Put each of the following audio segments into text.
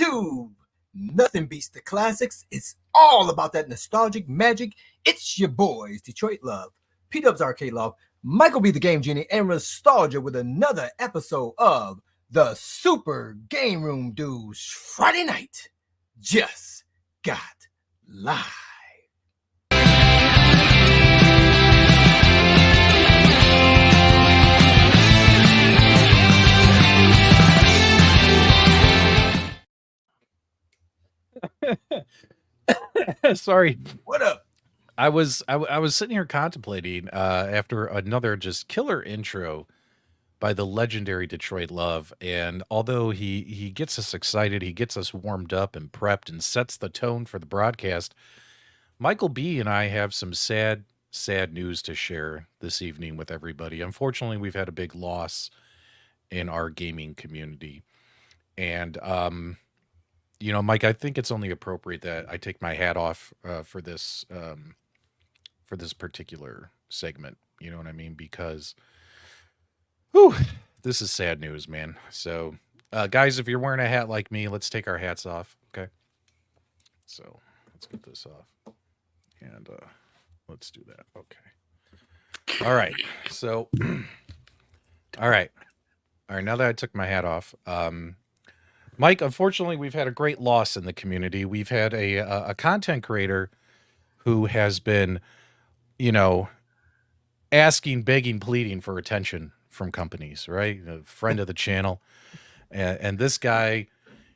YouTube. Nothing beats the classics. It's all about that nostalgic magic. It's your boys, Detroit Love, P-Dubs Arcade Love, Michael B. the Game Genie, and Nostalgia with another episode of the Super Game Room Dudes Friday Night Just Got Live. Sorry. What up? I was sitting here contemplating after another just killer intro by the legendary Detroit Love, and although he gets us excited, he gets us warmed up and prepped and sets the tone for the broadcast, Michael B and I have some sad news to share this evening with everybody. Unfortunately, we've had a big loss in our gaming community, and you know, Mike, I think it's only appropriate that I take my hat off for this particular segment. You know what I mean? Because, whew, this is sad news, man. So, guys, if you're wearing a hat like me, let's take our hats off. Okay. So let's get this off, and let's do that. Okay. All right. So, all right. Now that I took my hat off, Mike, unfortunately, we've had a great loss in the community. We've had a content creator who has been, you know, asking, begging, pleading for attention from companies, right? A friend of the channel. And this guy,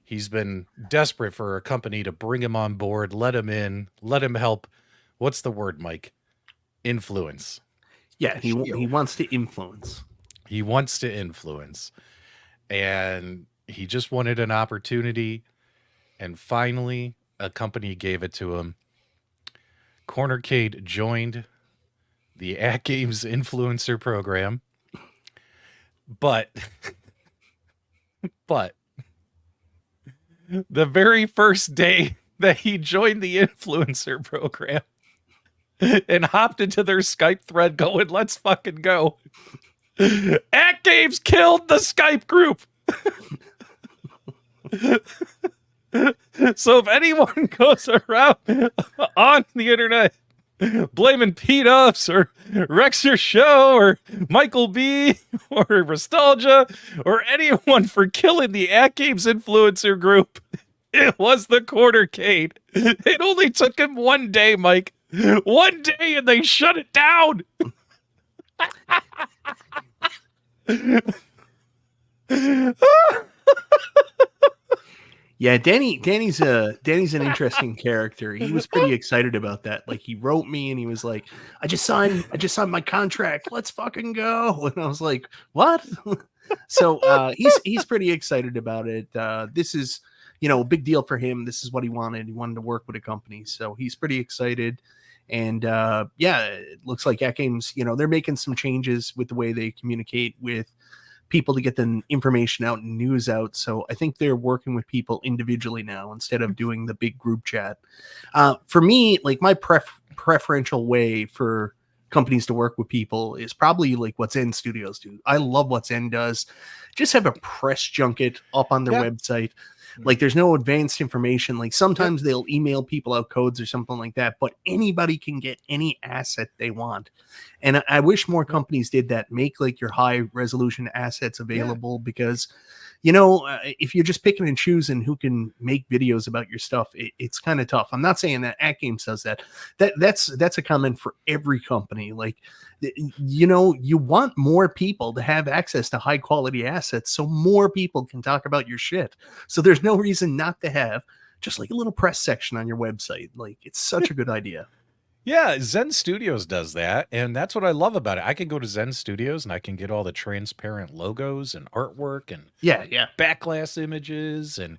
he's been desperate for a company to bring him on board, let him in, let him help. What's the word, Mike? Influence. Yeah, he wants to influence. He wants to influence. And he just wanted an opportunity, and finally a company gave it to him. Countercade joined the AtGames influencer program, but the very first day that he joined the influencer program and hopped into their Skype thread going, let's fucking go, AtGames killed the Skype group. So if anyone goes around on the internet blaming P-Dubs or Rexer Show or Michael B or Nostalgia or anyone for killing the AtGames influencer group, it was the Countercade. It only took him one day, Mike. One day, and they shut it down. Yeah, Danny's an interesting character. He was pretty excited about that. Like, he wrote me and he was like, I just signed my contract. Let's fucking go. And I was like, what? So he's pretty excited about it. This is, you know, a big deal for him. This is what he wanted. He wanted to work with a company. So he's pretty excited. And yeah, it looks like AtGames, you know, they're making some changes with the way they communicate with people to get the information out and news out. So I think they're working with people individually now instead of doing the big group chat. For me, like, my preferential way for companies to work with people is probably like what Zen Studios do. I love what Zen does. Just have a press junket up on their website. Like, there's no advanced information. Like, sometimes they'll email people out codes or something like that, but anybody can get any asset they want. And I wish more companies did that. Make like your high resolution assets available, because, you know, if you're just picking and choosing who can make videos about your stuff, it's kind of tough. I'm not saying that AtGames does that. That's a comment for every company. Like, you know, you want more people to have access to high quality assets so more people can talk about your shit. So there's no reason not to have just like a little press section on your website. Like, it's such a good idea. Yeah, Zen Studios does that, and that's what I love about it. I can go to Zen Studios and I can get all the transparent logos and artwork and backglass images and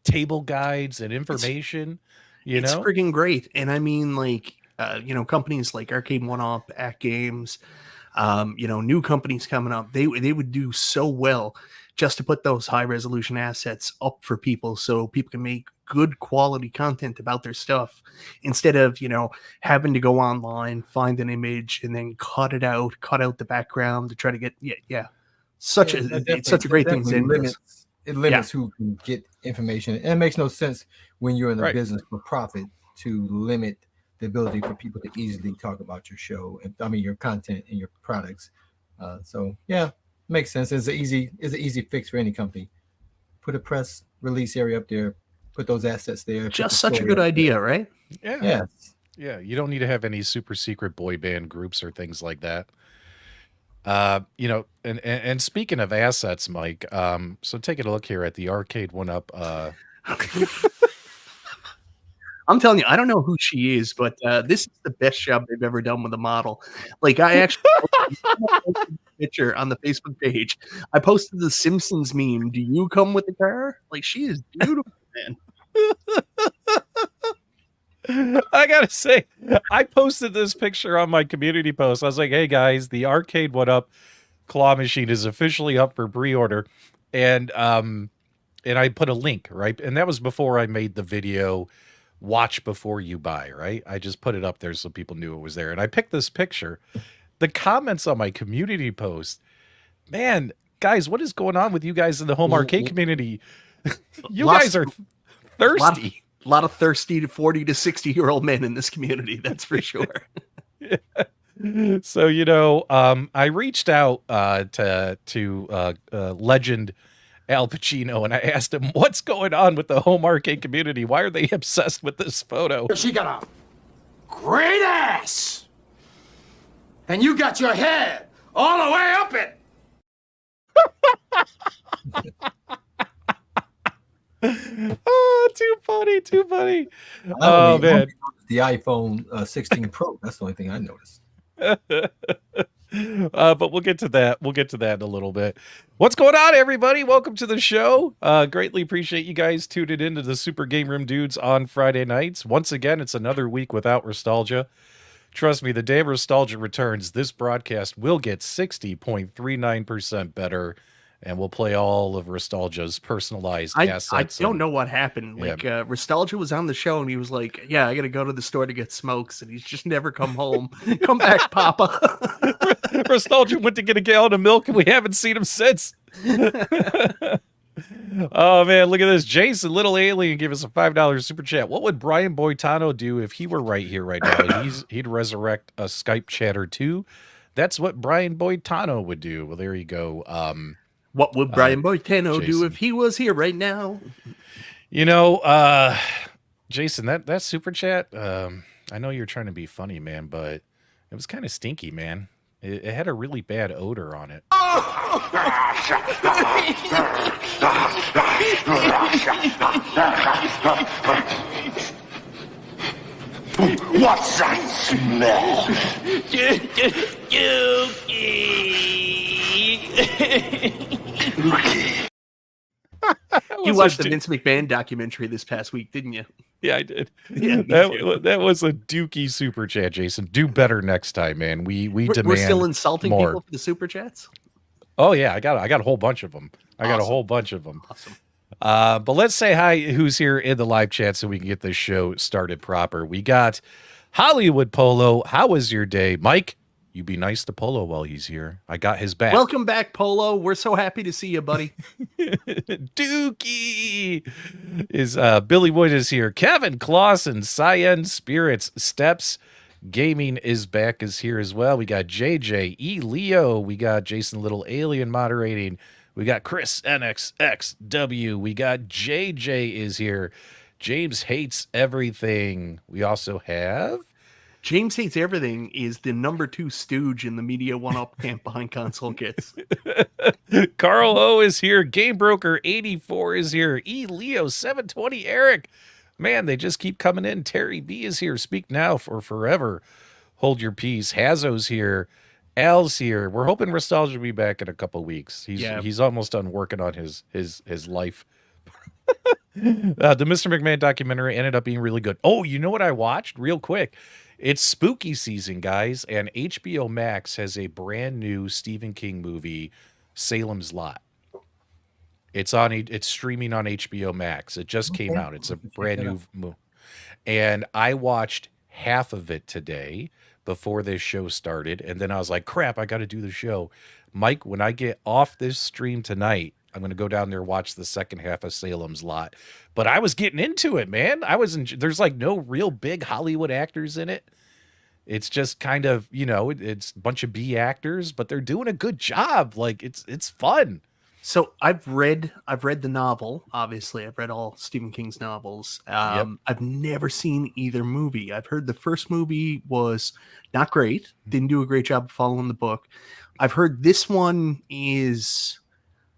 table guides and information. It's freaking great. And I mean, like, you know, companies like Arcade1Up, AtGames, you know, new companies coming up, they would do so well just to put those high resolution assets up for people so people can make good quality content about their stuff instead of, you know, having to go online, find an image and then cut out the background to try to get, it's such a great thing. it limits who can get information, and it makes no sense when you're in the Right. business for profit to limit the ability for people to easily talk about your show. I mean, your content and your products. So yeah, makes sense. It's an easy fix for any company. Put a press release area up there. Put those assets there. put the Just such a story good up idea, right? Yeah. there. Yes. Yeah. You don't need to have any super secret boy band groups or things like that. You know, and speaking of assets, Mike, so taking a look here at the Arcade1Up. I'm telling you, I don't know who she is, but this is the best job they've ever done with a model. Like, I actually posted a picture on the Facebook page. I posted the Simpsons meme. Do you come with the car? Like, she is beautiful, man. I gotta say, I posted this picture on my community post. I was like, "Hey guys, the Arcade1Up claw machine is officially up for pre-order," and I put a link, right, and that was before I made the video. Watch before you buy, right? I just put it up there so people knew it was there, and I picked this picture. The comments on my community post, man, guys, what is going on with you guys in the home arcade community? You guys are thirsty. A lot of thirsty 40 to 60-year-old men in this community, that's for sure. So, you know, I reached out to legend Al Pacino, and I asked him, what's going on with the home arcade community? Why are they obsessed with this photo? She got a great ass, and you got your head all the way up it. Oh, too funny, too funny. Oh, man. The iPhone 16 Pro. That's the only thing I noticed. But we'll get to that. We'll get to that in a little bit. What's going on, everybody? Welcome to the show. Greatly appreciate you guys tuning into the Super Game Room Dudes on Friday nights. Once again, it's another week without Nostalgia. Trust me, the day Nostalgia returns, this broadcast will get 60.39% better, and we'll play all of Nostalgia's personalized assets. I don't know what happened. Like, Nostalgia was on the show, and he was like, yeah, I got to go to the store to get smokes, and he's just never come home. Come back, Papa. Nostalgia went to get a gallon of milk, and we haven't seen him since. Oh, man, look at this. Jason, Little Alien, give us a $5 super chat. What would Brian Boitano do if he were right here right now? He'd resurrect a Skype chatter too. That's what Brian Boitano would do. Well, there you go. What would Brian Boitano do Jason. if he was here right now? You know, Jason, that super chat, I know you're trying to be funny, man, but it was kind of stinky, man. It had a really bad odor on it. What's that smell? You watched the Vince McMahon documentary this past week, didn't you? Yeah, I did. Yeah, that was a dookie super chat, Jason. Do better next time, man. We demand. We're still insulting more. people for the super chats. Oh yeah, I got a whole bunch of them. I got a whole bunch of them. Awesome. But let's say hi. Who's here in the live chat so we can get this show started proper? We got Hollywood Polo. How was your day, Mike? You be nice to Polo while he's here. I got his back. Welcome back, Polo. We're so happy to see you, buddy. Dookie is Billy Wood is here. Kevin Clausen, Cyan Spirits, Steps Gaming is back, is here as well. We got JJ E Leo. We got Jason Little Alien moderating. We got Chris NXXW. We got JJ is here. James Hates Everything. We also have James Hates Everything is the #2 stooge in the Media 1-Up camp behind console kits. Carl O is here. Game Broker 84 is here. E Leo 720 Eric. Man, they just keep coming in. Terry B is here. Speak now for forever. Hold your peace. Hazo's here. Al's here. We're hoping Nostalgia will be back in a couple weeks. He's almost done working on his life. The Mr. McMahon documentary ended up being really good. Oh, you know what I watched? Real quick. It's spooky season, guys, and HBO Max has a brand new Stephen King movie, Salem's Lot. It's streaming on HBO Max. It just came out. It's a brand new movie. And I watched half of it today before this show started, and then I was like, crap, I got to do the show. Mike, when I get off this stream tonight, I'm going to go down there, watch the second half of Salem's Lot. But I was getting into it, man. There's like no real big Hollywood actors in it. It's just kind of, it's a bunch of B actors, but they're doing a good job. Like it's fun. So I've read the novel. Obviously, I've read all Stephen King's novels. I've never seen either movie. I've heard the first movie was not great. Didn't do a great job of following the book. I've heard this one is,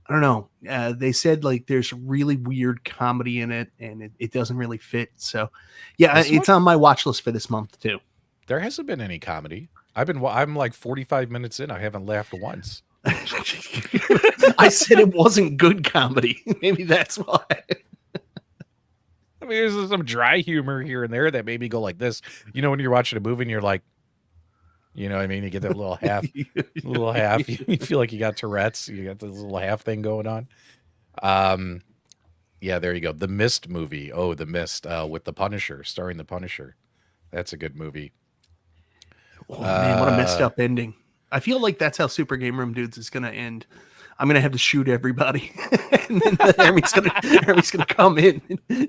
I don't know. They said like there's really weird comedy in it, and it doesn't really fit. So, yeah, it's on my watch list for this month too. There hasn't been any comedy. I'm like 45 minutes in. I haven't laughed once. I said it wasn't good comedy. Maybe that's why. I mean, there's some dry humor here and there that made me go like this. When you're watching a movie and you're like, you know what I mean? You get that little half. You feel like you got Tourette's. You got this little half thing going on. Yeah, there you go. The Mist movie. Oh, The Mist with the Punisher, starring the Punisher. That's a good movie. Oh, man, what a messed up ending. I feel like that's how Super Game Room Dudes is going to end. I'm going to have to shoot everybody. And then Hermie's going to come in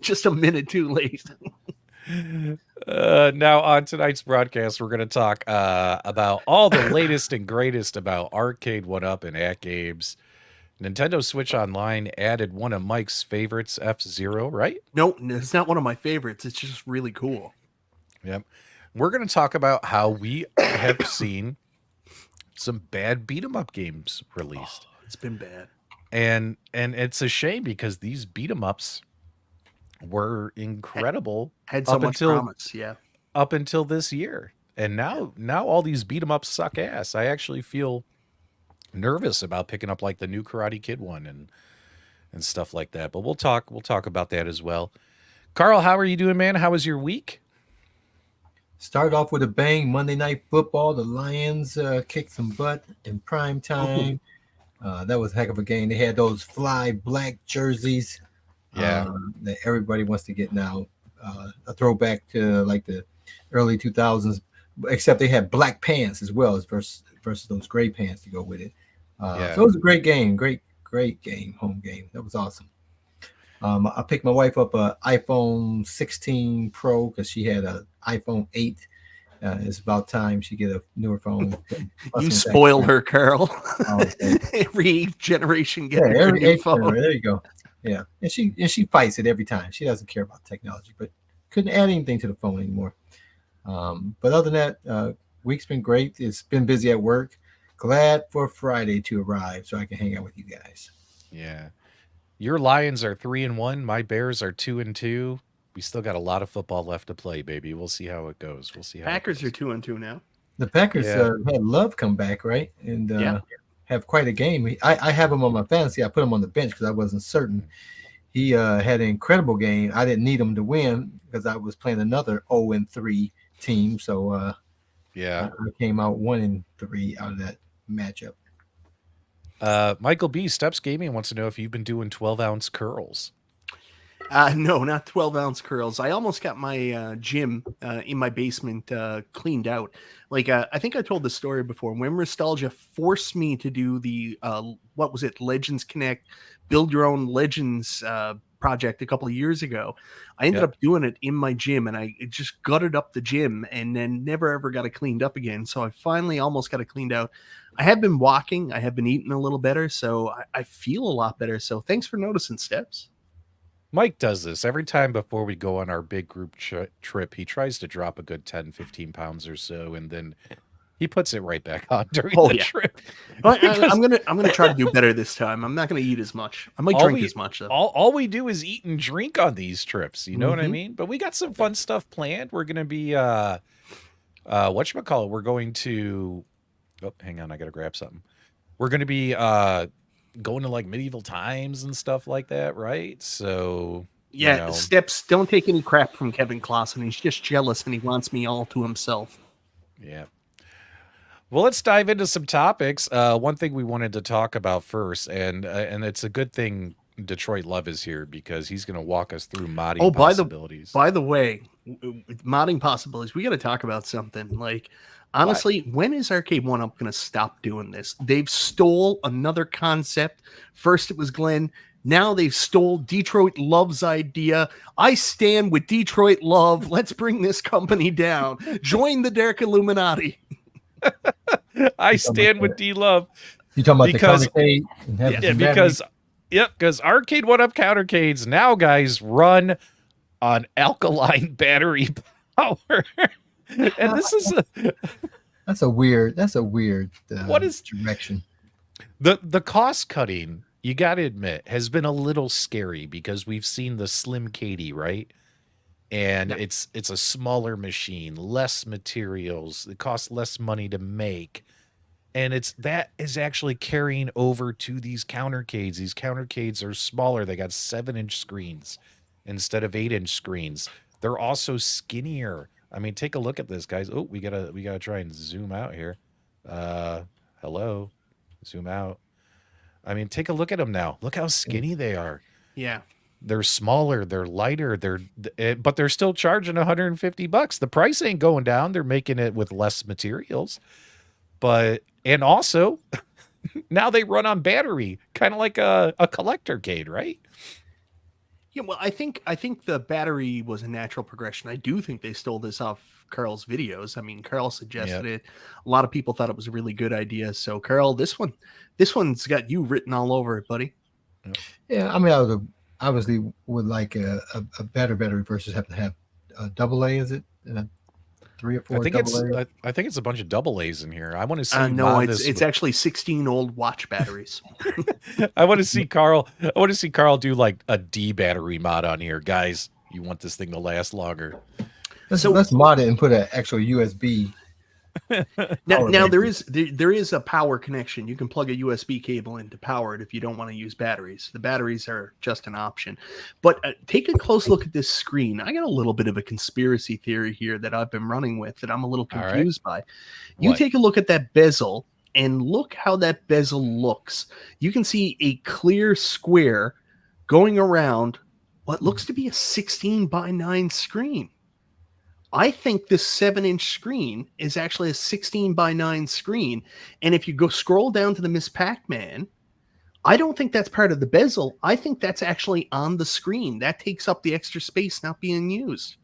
just a minute too late. Now on tonight's broadcast, we're going to talk about all the latest and greatest about Arcade1Up and AtGames. Nintendo Switch Online added one of Mike's favorites, F-Zero, right? No, it's not one of my favorites. It's just really cool. Yep. We're going to talk about how we have seen some bad beat 'em up games released. Oh, it's been bad. And it's a shame because these beat 'em ups were incredible. Had so much promise, yeah. Up until this year. And now all these beat 'em ups suck ass. I actually feel nervous about picking up like the new Karate Kid one and stuff like that. But we'll talk about that as well. Carl, how are you doing, man? How was your week? Started off with a bang. Monday Night Football. The Lions kicked some butt in prime time. That was a heck of a game. They had those fly black jerseys. Yeah. That everybody wants to get now. A throwback to like the early 2000s, except they had black pants as well as versus those gray pants to go with it. So it was a great game. Great game. Home game. That was awesome. I picked my wife up an iPhone 16 Pro because she had an iPhone 8. It's about time she get a newer phone. You spoil her, Carl. Every generation get a new phone. There you go. Yeah, and she fights it every time. She doesn't care about technology, but couldn't add anything to the phone anymore. But other than that, week's been great. It's been busy at work. Glad for Friday to arrive so I can hang out with you guys. Yeah. Your Lions are 3-1. My Bears are 2-2. We still got a lot of football left to play, baby. We'll see how it goes. Packers are 2-2 now. The Packers had Love come back, right? And have quite a game. I have him on my fantasy. I put him on the bench because I wasn't certain. He had an incredible game. I didn't need him to win because I was playing another 0-3 team. So I came out 1-3 out of that matchup. Michael B. Steps Gaming wants to know if you've been doing 12-ounce curls. No, not 12-ounce curls. I almost got my gym in my basement cleaned out. Like I think I told the story before. When Nostalgia forced me to do the what was it, Legends Connect, build your own Legends project a couple of years ago, I ended up doing it in my gym, and I just gutted up the gym, and then never ever got it cleaned up again. So I finally almost got it cleaned out. I have been walking. I have been eating a little better, so I feel a lot better. So thanks for noticing, Steps. Mike does this every time before we go on our big group trip. He tries to drop a good 10, 15 pounds or so, and then he puts it right back on during the trip. I'm gonna try to do better this time. I'm not gonna eat as much. I might drink as much though. All we do is eat and drink on these trips. You know what I mean? But we got some fun stuff planned. We're gonna be whatchamacallit? We're going to hang on, I gotta grab something. We're gonna be going to like medieval times and stuff like that, right? So Steps, don't take any crap from Kevin Clausen. He's just jealous and he wants me all to himself. Yeah. Well, let's dive into some topics. One thing we wanted to talk about first, and it's a good thing Detroit Love is here because he's going to walk us through modding possibilities. By the way, modding possibilities, we got to talk about something. Like, Honestly, when is Arcade1Up going to stop doing this? They've stole another concept. First it was Glenn. Now they've stole Detroit Love's idea. I stand with Detroit Love. Let's bring this company down. Join the Dark Illuminati. I stand with D Love. You talking about Because- the countercade? And having Yeah, some because Arcade1Up countercades now, guys, run on alkaline battery power. And this is That's a weird What is- direction. the cost cutting, you got to admit, has been a little scary because we've seen the Slim Katie, right? And it's a smaller machine, less materials, it costs less money to make. And that is actually carrying over to these countercades. These countercades are smaller. They got 7-inch screens instead of 8-inch screens. They're also skinnier. I mean, take a look at this, guys. Oh, we gotta try and zoom out here. Hello, zoom out. I mean, take a look at them now. Look how skinny they are. Yeah. They're smaller, they're lighter, but they're still charging $150. The price ain't going down. They're making it with less materials. And also now they run on battery, kind of like a collectorcade, right? Yeah, well, I think the battery was a natural progression. I do think they stole this off Carl's videos. I mean, Carl suggested it. A lot of people thought it was a really good idea. So, Carl, this one's got you written all over it, buddy. Yeah, I mean, I would obviously would like a better battery versus have to have a double A. Is it 3 or 4? I think AA? it's a bunch of double A's in here. I want to see. No, it's actually 16 old watch batteries. I want to see Carl. I want to see Carl do like a D battery mod on here, guys. You want this thing to last longer? Let's mod it and put an actual USB. Now there is a power connection. You can plug a USB cable in to power it if you don't want to use batteries. The batteries are just an option. But take a close look at this screen. I got a little bit of a conspiracy theory here that I've been running with that I'm a little confused by. You take a look at that bezel and look how that bezel looks. You can see a clear square going around what looks to be a 16:9 screen. I think this 7-inch screen is actually a 16:9 screen. And if you go scroll down to the Miss Pac-Man, I don't think that's part of the bezel. I think that's actually on the screen. That takes up the extra space not being used.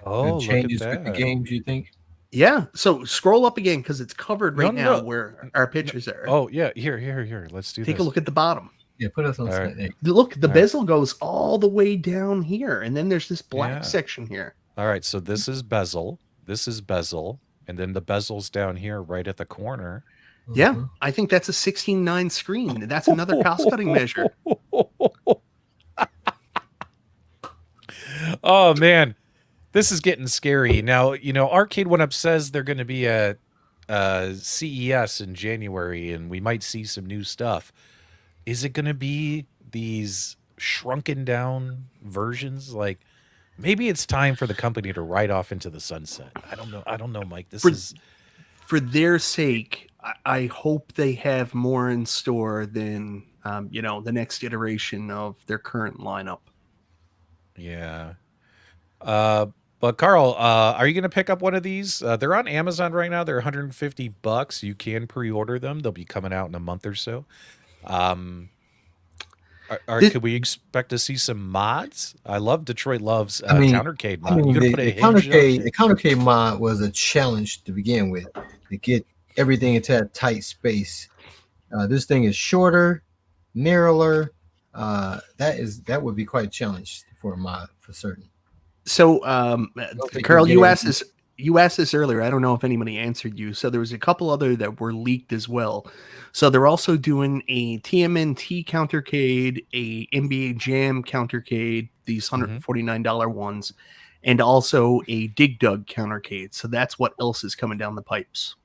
Oh, changes look at with the that. games, you think? Yeah. So scroll up again because it's covered right No. now where our pictures are. Oh yeah, here. Let's do Take this. a look at the bottom. Yeah, put us on All right. set. Look, the All right. bezel goes all the way down here, and then there's this black section here. All right, so this is bezel, and then the bezel's down here right at the corner. Yeah, I think that's a 16:9 screen. That's another cost-cutting measure. Oh man, this is getting scary. Now, Arcade1Up says they're going to be at CES in January, and we might see some new stuff. Is it going to be these shrunken down versions? Like, maybe it's time for the company to ride off into the sunset. I don't know, Mike. For their sake, I hope they have more in store than the next iteration of their current lineup. Yeah. But Carl, are you going to pick up one of these? They're on Amazon right now. They're $150. You can pre-order them. They'll be coming out in a month or so. Could we expect to see some mods? I love Detroit Love's countercade mod. You could put a the countercade mod was a challenge to begin with to get everything into that tight space. This thing is shorter, narrower. That would be quite a challenge for a mod for certain. So, think Carl, you're you getting- asked this earlier. I don't know if anybody answered you. So there was a couple other that were leaked as well. So they're also doing a TMNT countercade, a NBA Jam countercade, these $149 ones, and also a Dig Dug countercade. So that's what else is coming down the pipes.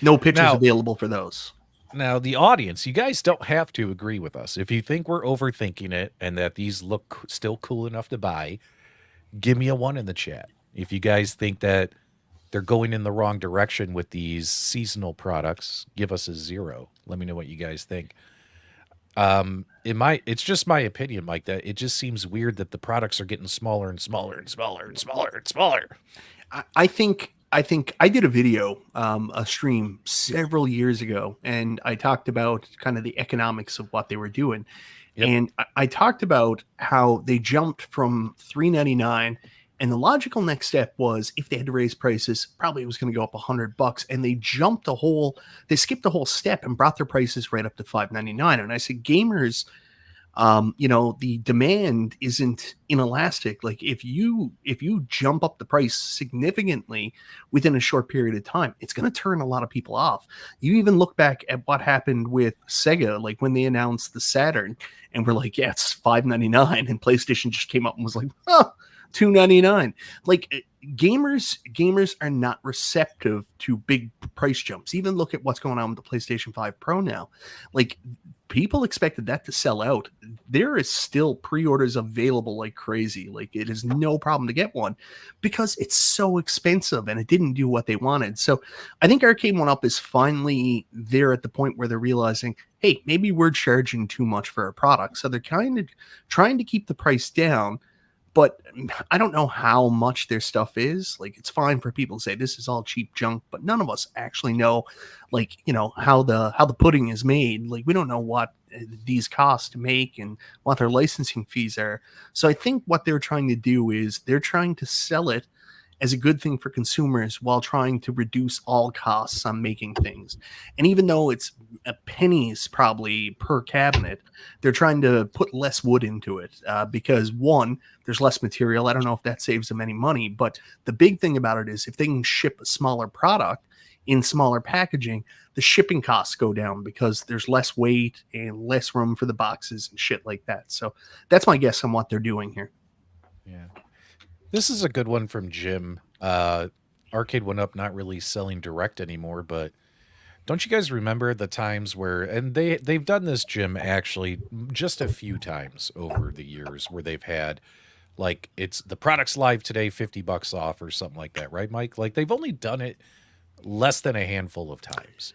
No pictures available for those. Now, the audience, you guys don't have to agree with us. If you think we're overthinking it and that these look still cool enough to buy, give me a 1 in the chat. If you guys think that they're going in the wrong direction with these seasonal products, give us a 0. Let me know what you guys think. It's just my opinion, Mike, that it just seems weird that the products are getting smaller and smaller and smaller and smaller and smaller. I think I did a video, a stream several years ago, and I talked about kind of the economics of what they were doing. Yep. And I talked about how they jumped from $3.99, and the logical next step was if they had to raise prices, probably it was going to go up $100, and they skipped the whole step and brought their prices right up to $5.99. And I said, gamers, the demand isn't inelastic. Like if you jump up the price significantly within a short period of time, it's going to turn a lot of people off. You even look back at what happened with Sega, like when they announced the Saturn, and we're like, yeah, it's $5.99, and PlayStation just came up and was like, oh, $2.99. Like gamers are not receptive to big price jumps. Even look at what's going on with the PlayStation 5 Pro now. Like people expected that to sell out. There is still pre-orders available like crazy. Like it is no problem to get one because it's so expensive and it didn't do what they wanted. So I think Arcade1Up is finally there at the point where they're realizing, hey, maybe we're charging too much for a product. So they're kind of trying to keep the price down. But I don't know how much their stuff is. Like, it's fine for people to say this is all cheap junk, but none of us actually know, like, how the pudding is made. Like, we don't know what these cost to make and what their licensing fees are. So I think what they're trying to do is they're trying to sell it as a good thing for consumers while trying to reduce all costs on making things. And even though it's pennies probably per cabinet, they're trying to put less wood into it because one, there's less material. I don't know if that saves them any money, but the big thing about it is if they can ship a smaller product in smaller packaging, the shipping costs go down because there's less weight and less room for the boxes and shit like that. So that's my guess on what they're doing here. Yeah. This is a good one from Jim. Arcade1Up not really selling direct anymore, but don't you guys remember the times where, and they've done this, Jim, actually just a few times over the years where they've had like it's the product's live today, $50 off or something like that, right, Mike? Like they've only done it less than a handful of times.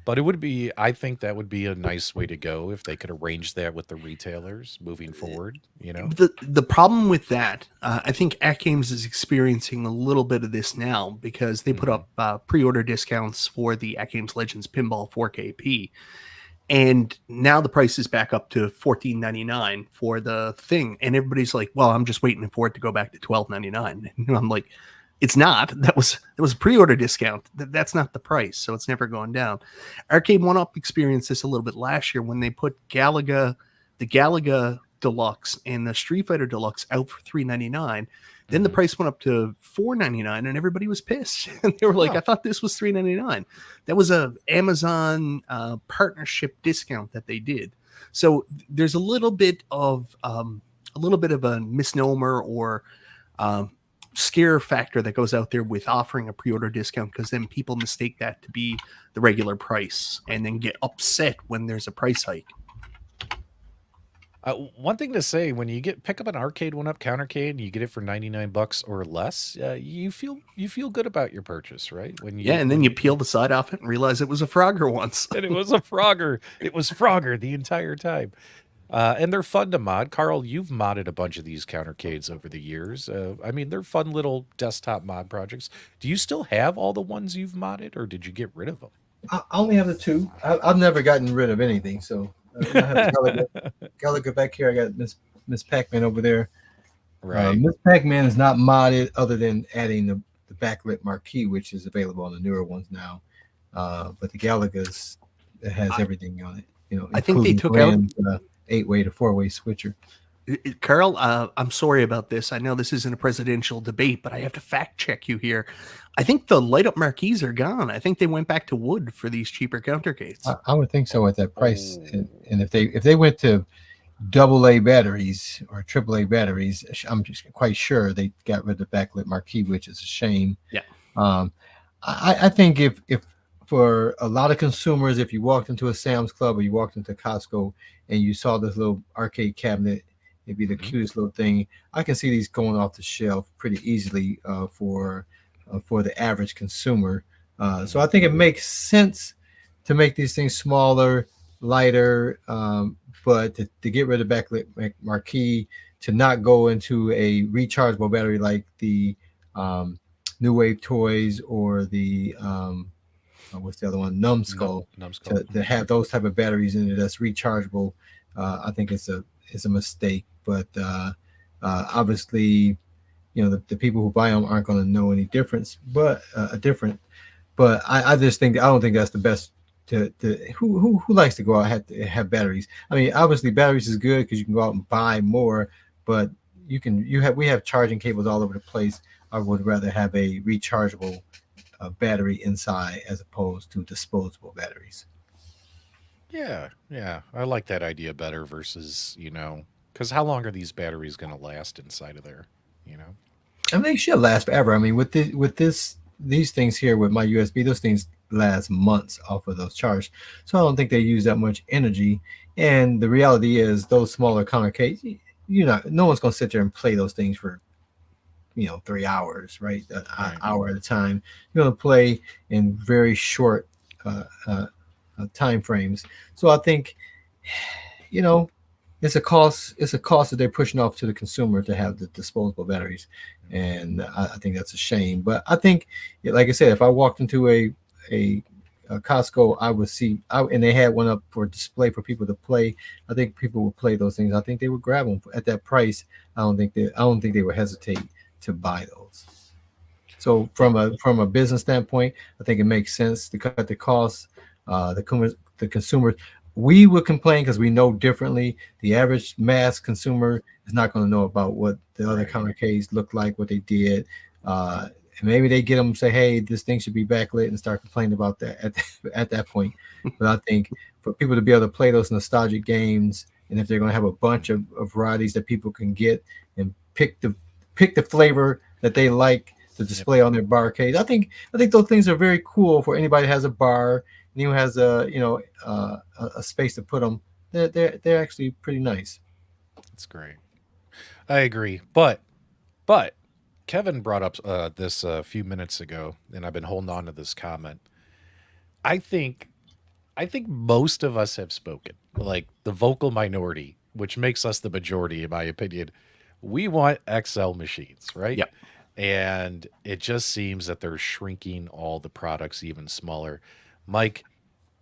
But I think that would be a nice way to go if they could arrange that with the retailers moving forward, The problem with that, I think AtGames is experiencing a little bit of this now because they put up pre-order discounts for the AtGames Legends Pinball 4KP. And now the price is back up to $14.99 for the thing. And everybody's like, well, I'm just waiting for it to go back to $12.99. And I'm like, it's not. That was a pre-order discount. That's not the price, so it's never going down. Arcade1Up experienced this a little bit last year when they put the Galaga Deluxe and the Street Fighter Deluxe out for $3.99. Then the price went up to $4.99, and everybody was pissed. And they were like, "I thought this was $3.99." That was a Amazon partnership discount that they did. So there's a little bit of a misnomer or scare factor that goes out there with offering a pre-order discount because then people mistake that to be the regular price and then get upset when there's a price hike. One thing to say, when you pick up an Arcade1Up countercade and you get it for $99 or less, you feel good about your purchase, right? And then you peel the side off it and realize it was a Frogger once. And it was a Frogger. It was Frogger the entire time. And they're fun to mod. Carl, you've modded a bunch of these countercades over the years. I mean, they're fun little desktop mod projects. Do you still have all the ones you've modded, or did you get rid of them? I only have the two. I've never gotten rid of anything. So I have Galaga back here. I got Miss Pac-Man over there. Right. Miss Pac-Man is not modded other than adding the backlit marquee, which is available on the newer ones now. But the Galaga's it has everything on it. I think they took out 8-way to 4-way switcher. Carl, I'm sorry about this. I know this isn't a presidential debate, but I have to fact check you here. I think the light up marquees are gone. I think they went back to wood for these cheaper countercades. I would think so at that price. And if they went to AA batteries or AAA batteries, I'm just quite sure they got rid of the backlit marquee, which is a shame. Yeah. I think if for a lot of consumers, if you walked into a Sam's Club or you walked into Costco and you saw this little arcade cabinet, it'd be the cutest little thing. I can see these going off the shelf pretty easily for the average consumer. So I think it makes sense to make these things smaller, lighter, but to get rid of backlit marquee, to not go into a rechargeable battery like the New Wave Toys or the what's the other one, Numskull, Numskull. to have those type of batteries in it that's rechargeable. I think it's a mistake, but obviously, the people who buy them aren't going to know any difference, but But I just think I don't think that's the best. Who likes to go out and have batteries? I mean, obviously batteries is good because you can go out and buy more, but we have charging cables all over the place. I would rather have a rechargeable battery inside as opposed to disposable batteries. Yeah, I like that idea better versus, because how long are these batteries going to last inside of there? I mean, they should last forever. I mean, with these things here with my USB, those things last months off of those charged. So I don't think they use that much energy. And the reality is, those smaller countercades, no one's going to sit there and play those things for 3 hours, right? An hour at a time. You're going to play in very short time frames. So I think, it's a cost that they're pushing off to the consumer to have the disposable batteries, and I think that's a shame. But I think, like I said, if I walked into a Costco, I would see, and they had one up for display for people to play. I think people would play those things. I think they would grab them at that price. I don't think they would hesitate to buy those. So from a business standpoint, I think it makes sense to cut the costs. The consumers, we would complain because we know differently. The average mass consumer is not going to know about what the other countercades look like, what they did. And maybe they get them and say, hey, this thing should be backlit, and start complaining about that at that point. But I think for people to be able to play those nostalgic games, and if they're going to have a bunch of varieties that people can get and pick the flavor that they like to display on their barcades, I think those things are very cool for anybody that has a bar and who has a space to put them. They're actually pretty nice. That's great. I agree, but Kevin brought up this a few minutes ago, and I've been holding on to this comment. I think most of us have spoken, like the vocal minority, which makes us the majority, in my opinion. We want XL machines, right? Yep. And it just seems that they're shrinking all the products even smaller. Mike,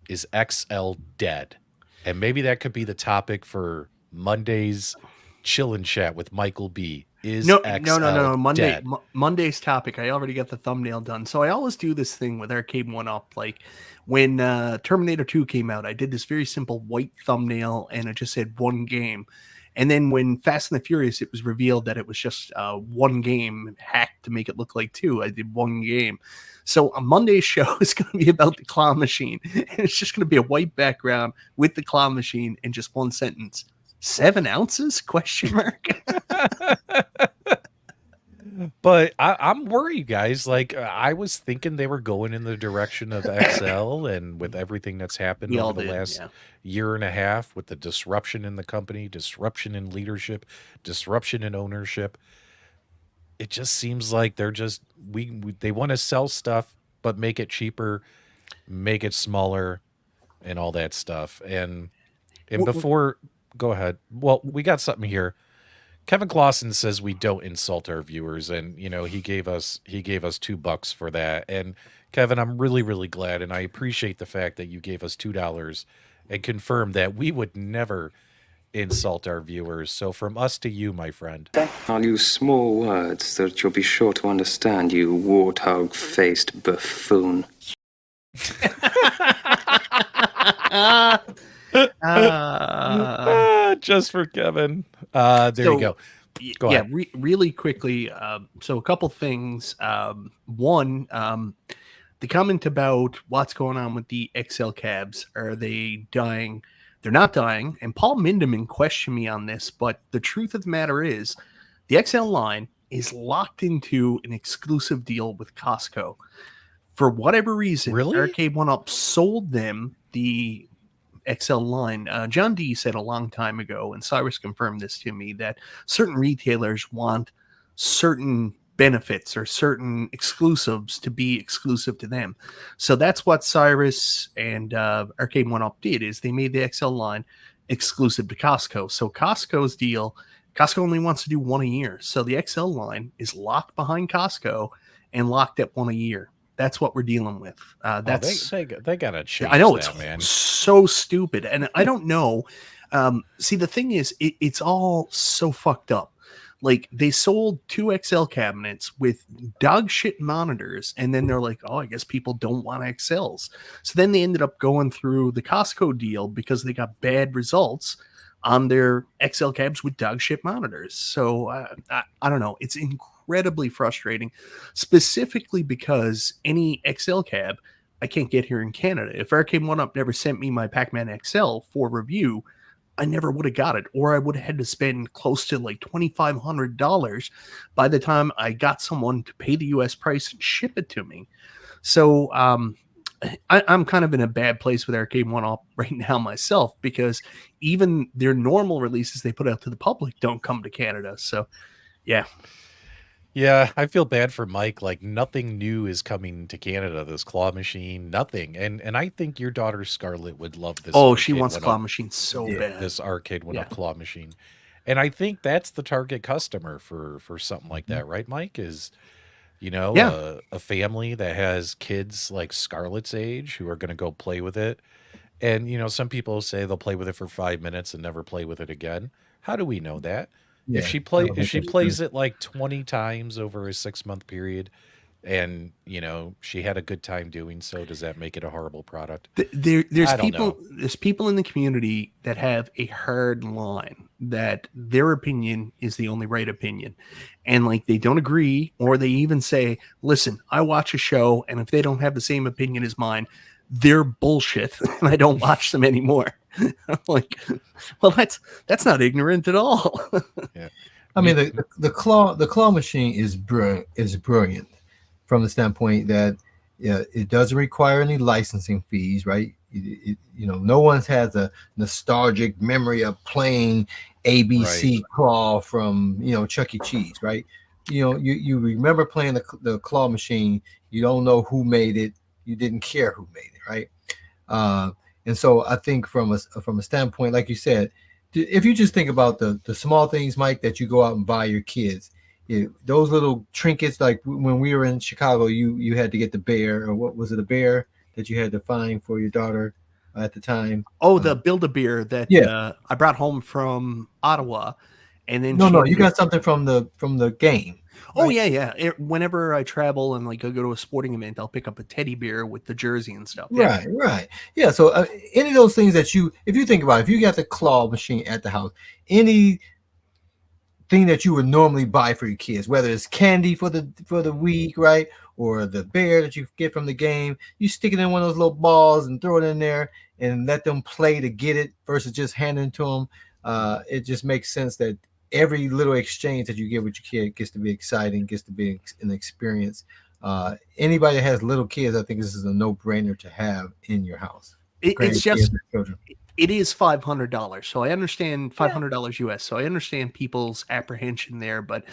is XL dead? And maybe that could be the topic for Monday's Chill and Chat with Michael B. Is No. dead? Monday's topic. I already got the thumbnail done. So I always do this thing with Arcade1Up. Like when Terminator 2 came out, I did this very simple white thumbnail, and it just said one game. And then when Fast and the Furious, it was revealed that it was just one game hacked to make it look like two. I did one game. So a Monday's show is going to be about the claw machine. And it's just going to be a white background with the claw machine and just one sentence. 7 ounces? Question mark. But I'm worried, guys. Like, I was thinking they were going in the direction of XL, and with everything that's happened over the last year and a half, with the disruption in the company, disruption in leadership, disruption in ownership, it just seems like they're just they want to sell stuff, but make it cheaper, make it smaller, and all that stuff. And before, go ahead. Well, we got something here. Kevin Clausen says we don't insult our viewers, and he gave us $2 for that. And Kevin, I'm really, really glad, and I appreciate the fact that you gave us $2 and confirmed that we would never insult our viewers. So from us to you, my friend. I'll use small words that you'll be sure to understand, you warthog-faced buffoon. Just for Kevin. There you go. Go ahead. Really quickly. So a couple things. One, the comment about what's going on with the XL cabs. Are they dying? They're not dying. And Paul Mindeman questioned me on this, but the truth of the matter is the XL line is locked into an exclusive deal with Costco. For whatever reason, Arcade1Up sold them the XL line. John D said a long time ago, and Cyrus confirmed this to me, that certain retailers want certain benefits or certain exclusives to be exclusive to them. So that's what Cyrus and Arcade1Up did, is they made the XL line exclusive to Costco. So Costco's deal, Costco only wants to do one a year. So the XL line is locked behind Costco, and locked at one a year. That's what we're dealing with. That's they gotta change. I know it's that, man. so stupid, and I don't know. See, the thing is, it's all so fucked up. Like they sold 2 XL cabinets with dog shit monitors, and then they're like, "Oh, I guess people don't want XLs." So then they ended up going through the Costco deal because they got bad results on their XL cabs with dog shit monitors. So I don't know. It's incredibly frustrating, specifically because any XL cab I can't get here in Canada. If Arcade1Up never sent me my Pac-Man XL for review, I never would have got it, or I would have had to spend close to like $2,500 by the time I got someone to pay the US price and ship it to me. So I'm kind of in a bad place with Arcade1Up right now myself, because even their normal releases they put out to the public don't come to Canada. So yeah. Yeah, I feel bad for Mike. Like nothing new is coming to Canada. This claw machine, nothing. And I think your daughter Scarlett would love this. Oh, she wants a claw machine so bad. This Arcade1Up claw machine, and I think that's the target customer for something like that, right, Mike? Is a family that has kids like Scarlett's age who are going to go play with it, and some people say they'll play with it for 5 minutes and never play with it again. How do we know that? Yeah, If she plays it like 20 times over a 6-month period, and she had a good time doing so, does that make it a horrible product? There's people in the community that have a hard line that their opinion is the only right opinion, and like they don't agree, or they even say, listen, I watch a show, and if they don't have the same opinion as mine, they're bullshit and I don't watch them anymore. I'm like, well, that's not ignorant at all. Yeah. I mean, the claw machine is brilliant from the standpoint that it doesn't require any licensing fees, right? No one has a nostalgic memory of playing ABC claw from Chuck E. Cheese, right? You remember playing the claw machine. You don't know who made it. You didn't care who made it, right? And so I think from a standpoint, like you said, if you just think about the small things, Mike, that you go out and buy your kids, those little trinkets, like when we were in Chicago, you had to get the bear, or what was it, a bear that you had to find for your daughter at the time? Oh, the Build-A-Bear that I brought home from Ottawa, and then you got something from the game. Oh, right? Yeah. Whenever I travel and like I go to a sporting event, I'll pick up a teddy bear with the jersey and stuff. Yeah. Right. Yeah. So any of those things that if you think about it, if you got the claw machine at the house, any thing that you would normally buy for your kids, whether it's candy for the week, right, or the bear that you get from the game, you stick it in one of those little balls and throw it in there and let them play to get it versus just handing it to them. It just makes sense that every little exchange that you get with your kid gets to be exciting, gets to be an experience. Anybody that has little kids, I think this is a no-brainer to have in your house. It's just it is $500, so I understand $500 US. So I understand people's apprehension there, but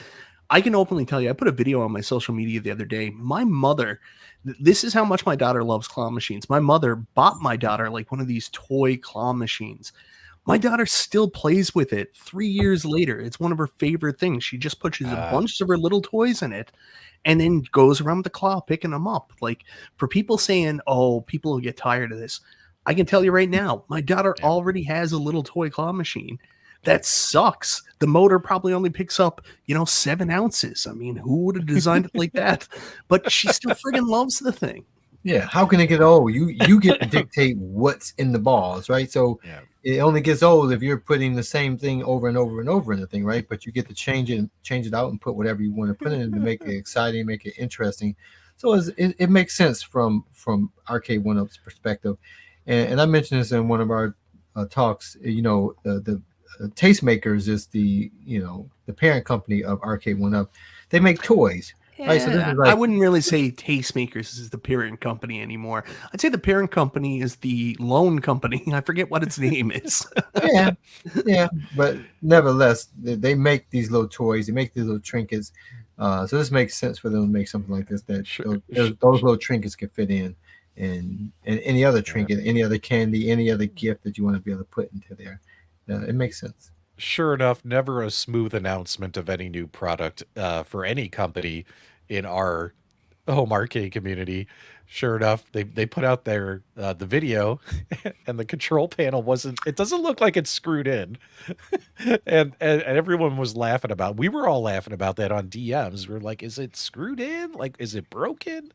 I can openly tell you, I put a video on my social media the other day. My mother, this is how much my daughter loves claw machines. My mother bought my daughter like one of these toy claw machines. My daughter still plays with it 3 years later. It's one of her favorite things. She just pushes a bunch of her little toys in it and then goes around with the claw picking them up. Like, for people saying, oh, people will get tired of this, I can tell you right now, my daughter already has a little toy claw machine. That sucks. The motor probably only picks up, 7 ounces. I mean, who would have designed it like that? But she still friggin' loves the thing. Yeah, how can it get old? You get to dictate what's in the balls, right? So it only gets old if you're putting the same thing over and over and over in the thing, right? But you get to change it out and put whatever you want to put in to make it exciting, make it interesting. So it makes sense from Arcade1Up's perspective. And I mentioned this in one of our talks. The Tastemakers is the parent company of Arcade1Up. They make toys. Right, so this is I wouldn't really say Tastemakers is the parent company anymore. I'd say the parent company is the loan company. I forget what its name is. yeah, but nevertheless, they make these little toys. They make these little trinkets. So this makes sense for them to make something like this. Those little trinkets can fit in, and any other trinket, any other candy, any other gift that you want to be able to put into there. It makes sense. Sure enough, never a smooth announcement of any new product for any company in our home arcade community, sure enough, they put out their the video, and the control panel wasn't. It doesn't look like it's screwed in, and everyone was laughing about. We were all laughing about that on DMs. We're like, is it screwed in? Like, is it broken?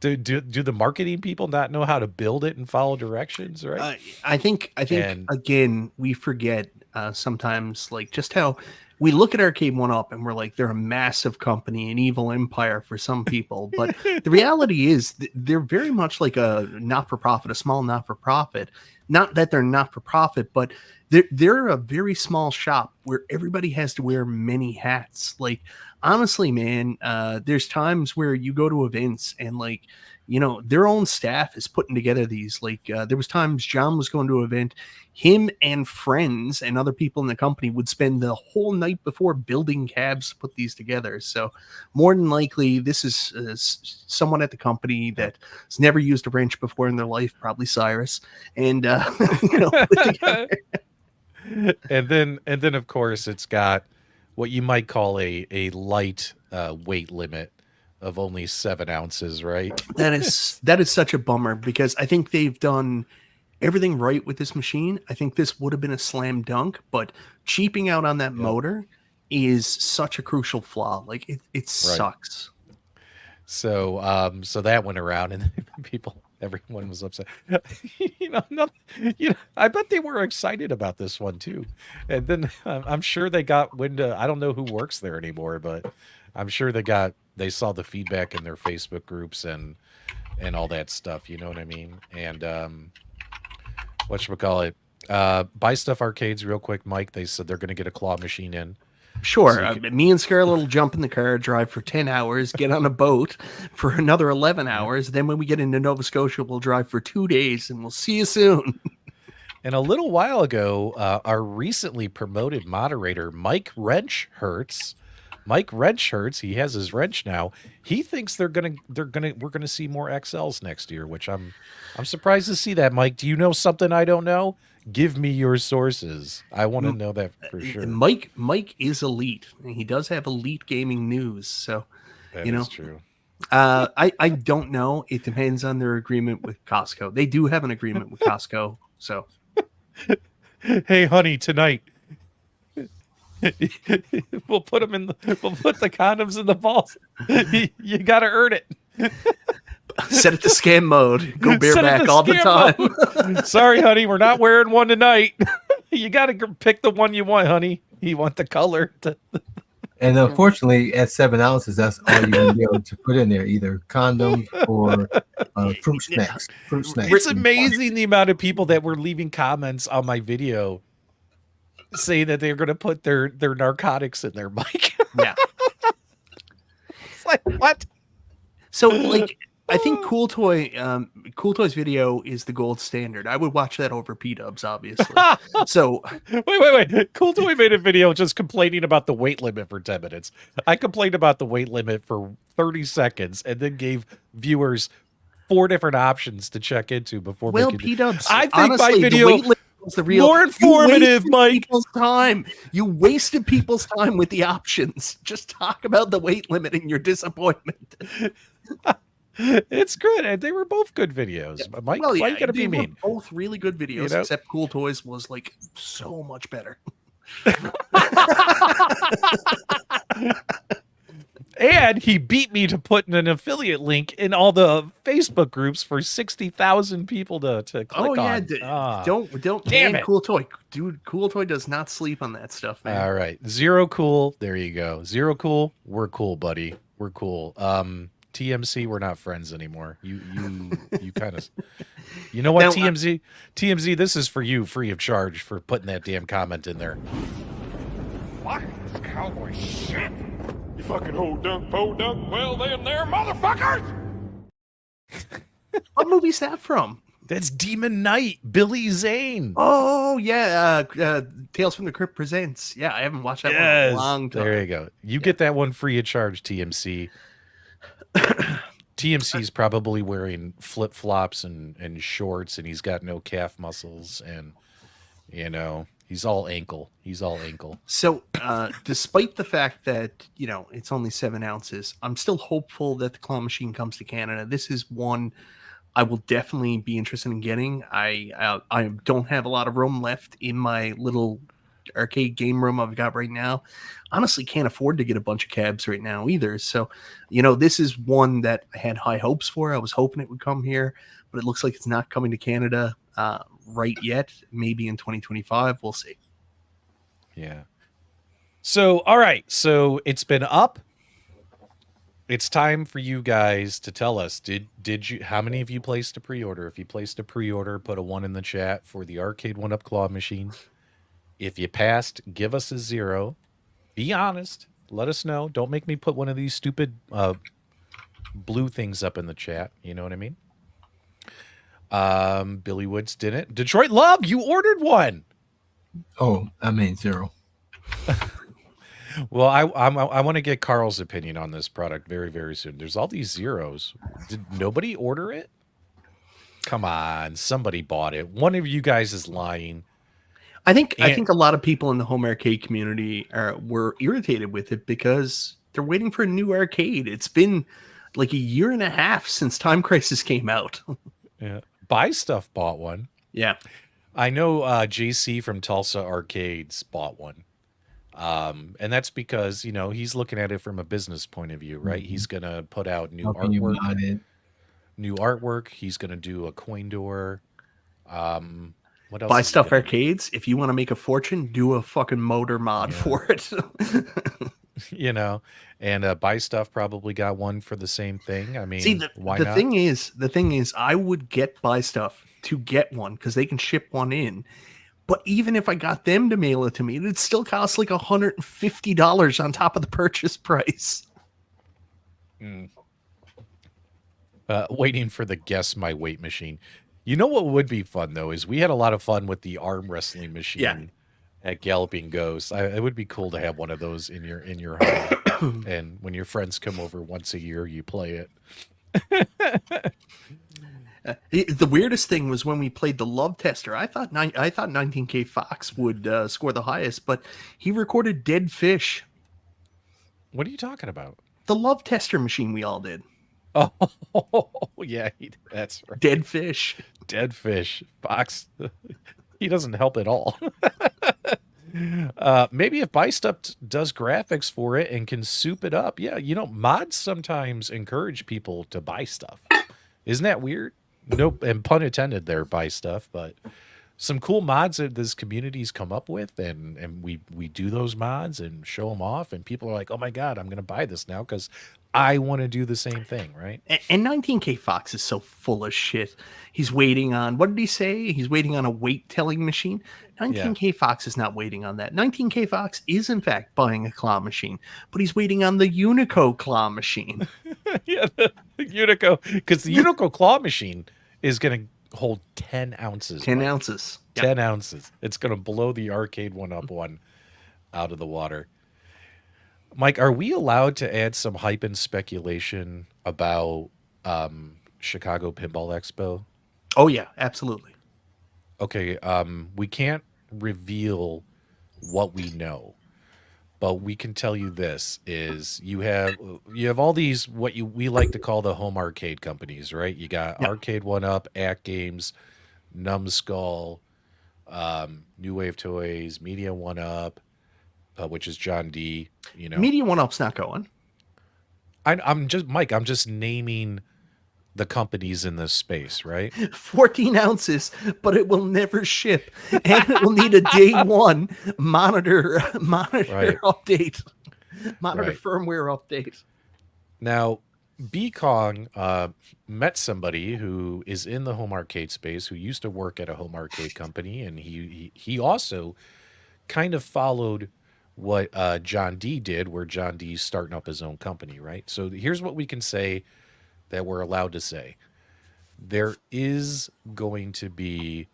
Do the marketing people not know how to build it and follow directions? Right. I think And- again, we forget sometimes like just how we look at Arcade1Up and we're like, they're a massive company, an evil empire for some people. But the reality is they're very much like a not-for-profit, a small not-for-profit. Not that they're not-for-profit, but they're a very small shop where everybody has to wear many hats. Like, honestly, man, there's times where you go to events and like, you know, their own staff is putting together these. Like, there was times John was going to an event, him and friends and other people in the company would spend the whole night before building cabs to put these together. So more than likely, this is someone at the company that has never used a wrench before in their life, probably Cyrus, and you know, put together. and then of course it's got what you might call a light weight limit of only 7 ounces, right? That is such a bummer because I think they've done everything right with this machine. I think this would have been a slam dunk, but cheaping out on that motor is such a crucial flaw. Like it sucks. So so that went around, and everyone was upset. I bet they were excited about this one too. And then I'm sure they got wind of, I don't know who works there anymore, but I'm sure they saw the feedback in their Facebook groups and all that stuff. You know what I mean? And whatchamacallit, Buy Stuff Arcades real quick, Mike. They said they're going to get a claw machine in. Sure. So me and Scarlett will jump in the car, drive for 10 hours, get on a boat for another 11 hours. Then when we get into Nova Scotia, we'll drive for 2 days, and we'll see you soon. And a little while ago, our recently promoted moderator, Mike Wrenchhurts, he has his wrench now. He thinks we're gonna see more XLs next year, which I'm surprised to see that. Mike, do you know something I don't know? Give me your sources. I want to know that for sure. Mike is elite. He does have elite gaming news, so that is true. I don't know. It depends on their agreement with Costco. They do have an agreement with Costco, so. Hey, honey, tonight we'll put the condoms in the balls. You gotta earn it. Set it to scam mode. Go bareback all the time. Sorry, honey, we're not wearing one tonight. You gotta pick the one you want, honey. You want the color. And unfortunately, at 7 ounces, that's all you're going to be able to put in there, either condoms or fruit snacks. It's amazing the amount of people that were leaving comments on my video saying that they're going to put their narcotics in their mic. Yeah. It's like, what? So, like, I think Cool Toy's video is the gold standard. I would watch that over P-Dubs, obviously. So wait. Cool Toy made a video just complaining about the weight limit for 10 minutes. I complained about the weight limit for 30 seconds and then gave viewers 4 different options to check into before making P-Dubs. I think honestly, my video was the real more informative, Mike. People's time. You wasted people's time with the options. Just talk about the weight limit and your disappointment. It's good, and they were both good videos. Yeah. Mike, why you gotta be mean? Both really good videos, except Cool Toys was like so much better. And he beat me to putting an affiliate link in all the Facebook groups for 60,000 people to click on. Don't damn it. Cool Toy, dude. Cool Toy does not sleep on that stuff, man. All right, Zero Cool. There you go. Zero Cool. We're cool, buddy. We're cool. TMC, we're not friends anymore. You kind of, you know what? Now, TMZ, this is for you, free of charge for putting that damn comment in there. What? This cowboy shit. You fucking ho dunk, po dunk. Well, then there, motherfuckers. What movie's that from? That's Demon Knight, Billy Zane. Oh yeah, Tales from the Crypt presents. Yeah, I haven't watched that one in a long time. There you go. You get that one free of charge, TMC. TMC's probably wearing flip-flops and shorts, and he's got no calf muscles, and He's all ankle. He's all ankle. So, despite the fact that, you know, it's only 7 ounces, I'm still hopeful that the claw machine comes to Canada. This is one I will definitely be interested in getting. I don't have a lot of room left in my little arcade game room I've got right now. Honestly, can't afford to get a bunch of cabs right now either. So, you know, this is one that I had high hopes for. I was hoping it would come here, but it looks like it's not coming to Canada right yet. Maybe in 2025. We'll see. Yeah. So, all right. So it's been up. It's time for you guys to tell us, did you, how many of you placed a pre-order? If you placed a pre-order, put a 1 in the chat for the Arcade1Up claw machine. If you passed, give us a 0. Be honest. Let us know. Don't make me put one of these stupid blue things up in the chat. You know what I mean? Billy Woods didn't. Detroit Love, you ordered one. Oh, I mean 0. Well, I want to get Carl's opinion on this product very, very soon. There's all these 0s. Did nobody order it? Come on, somebody bought it. One of you guys is lying. I think a lot of people in the home arcade community were irritated with it because they're waiting for a new arcade. It's been like a year and a half since Time Crisis came out. Yeah, Buy Stuff bought one. Yeah, I know JC from Tulsa Arcades bought one. And that's because, you know, he's looking at it from a business point of view, right? He's going to put out new artwork. He's going to do a coin door. What else? Buy Stuff Arcades. If you want to make a fortune, do a fucking motor mod for it. You know, and Buy Stuff probably got one for the same thing. I mean, see, why the not? The thing is, I would get Buy Stuff to get one because they can ship one in. But even if I got them to mail it to me, it'd still cost like $150 on top of the purchase price. Waiting for the Guess My Weight machine. You know what would be fun, though, is we had a lot of fun with the arm wrestling machine at Galloping Ghost. It would be cool to have one of those in your home. And when your friends come over once a year, you play it. The weirdest thing was when we played the Love Tester. I thought 19K Fox would score the highest, but he recorded Dead Fish. What are you talking about? The Love Tester machine we all did. Oh, yeah, that's right. Dead Fish. Dead Fish. Fox, he doesn't help at all. Maybe if Buy Stuff does graphics for it and can soup it up. Yeah, you know, mods sometimes encourage people to buy stuff. Isn't that weird? Nope, and pun intended there, Buy Stuff, but some cool mods that this community's come up with, and we do those mods and show them off, and people are like, oh my God, I'm going to buy this now because I want to do the same thing, right? And 19K Fox is so full of shit. He's waiting on, what did he say? He's waiting on a weight telling machine. 19K Fox is not waiting on that. 19K Fox is in fact buying a claw machine, but he's waiting on the Unico claw machine. Yeah, the Unico, because the Unico claw machine is going to hold 10 ounces. 10 ounces. 10 ounces. It's going to blow the Arcade1Up one out of the water. Mike, are we allowed to add some hype and speculation about Chicago Pinball Expo? Oh, yeah, absolutely. Okay, we can't reveal what we know, but we can tell you this is you have all these what we like to call the home arcade companies, right? You got Arcade1Up, AtGames, Numskull, New Wave Toys, Media 1Up, which is John D. You know, Media 1Up's not going. I'm just naming the companies in this space, right? 14 ounces, but it will never ship, and it will need a day one monitor update, firmware update. Now, B-Kong met somebody who is in the home arcade space, who used to work at a home arcade company, and he also kind of followed what John D did, where John D's starting up his own company, right? So here's what we can say that we're allowed to say. There is going to be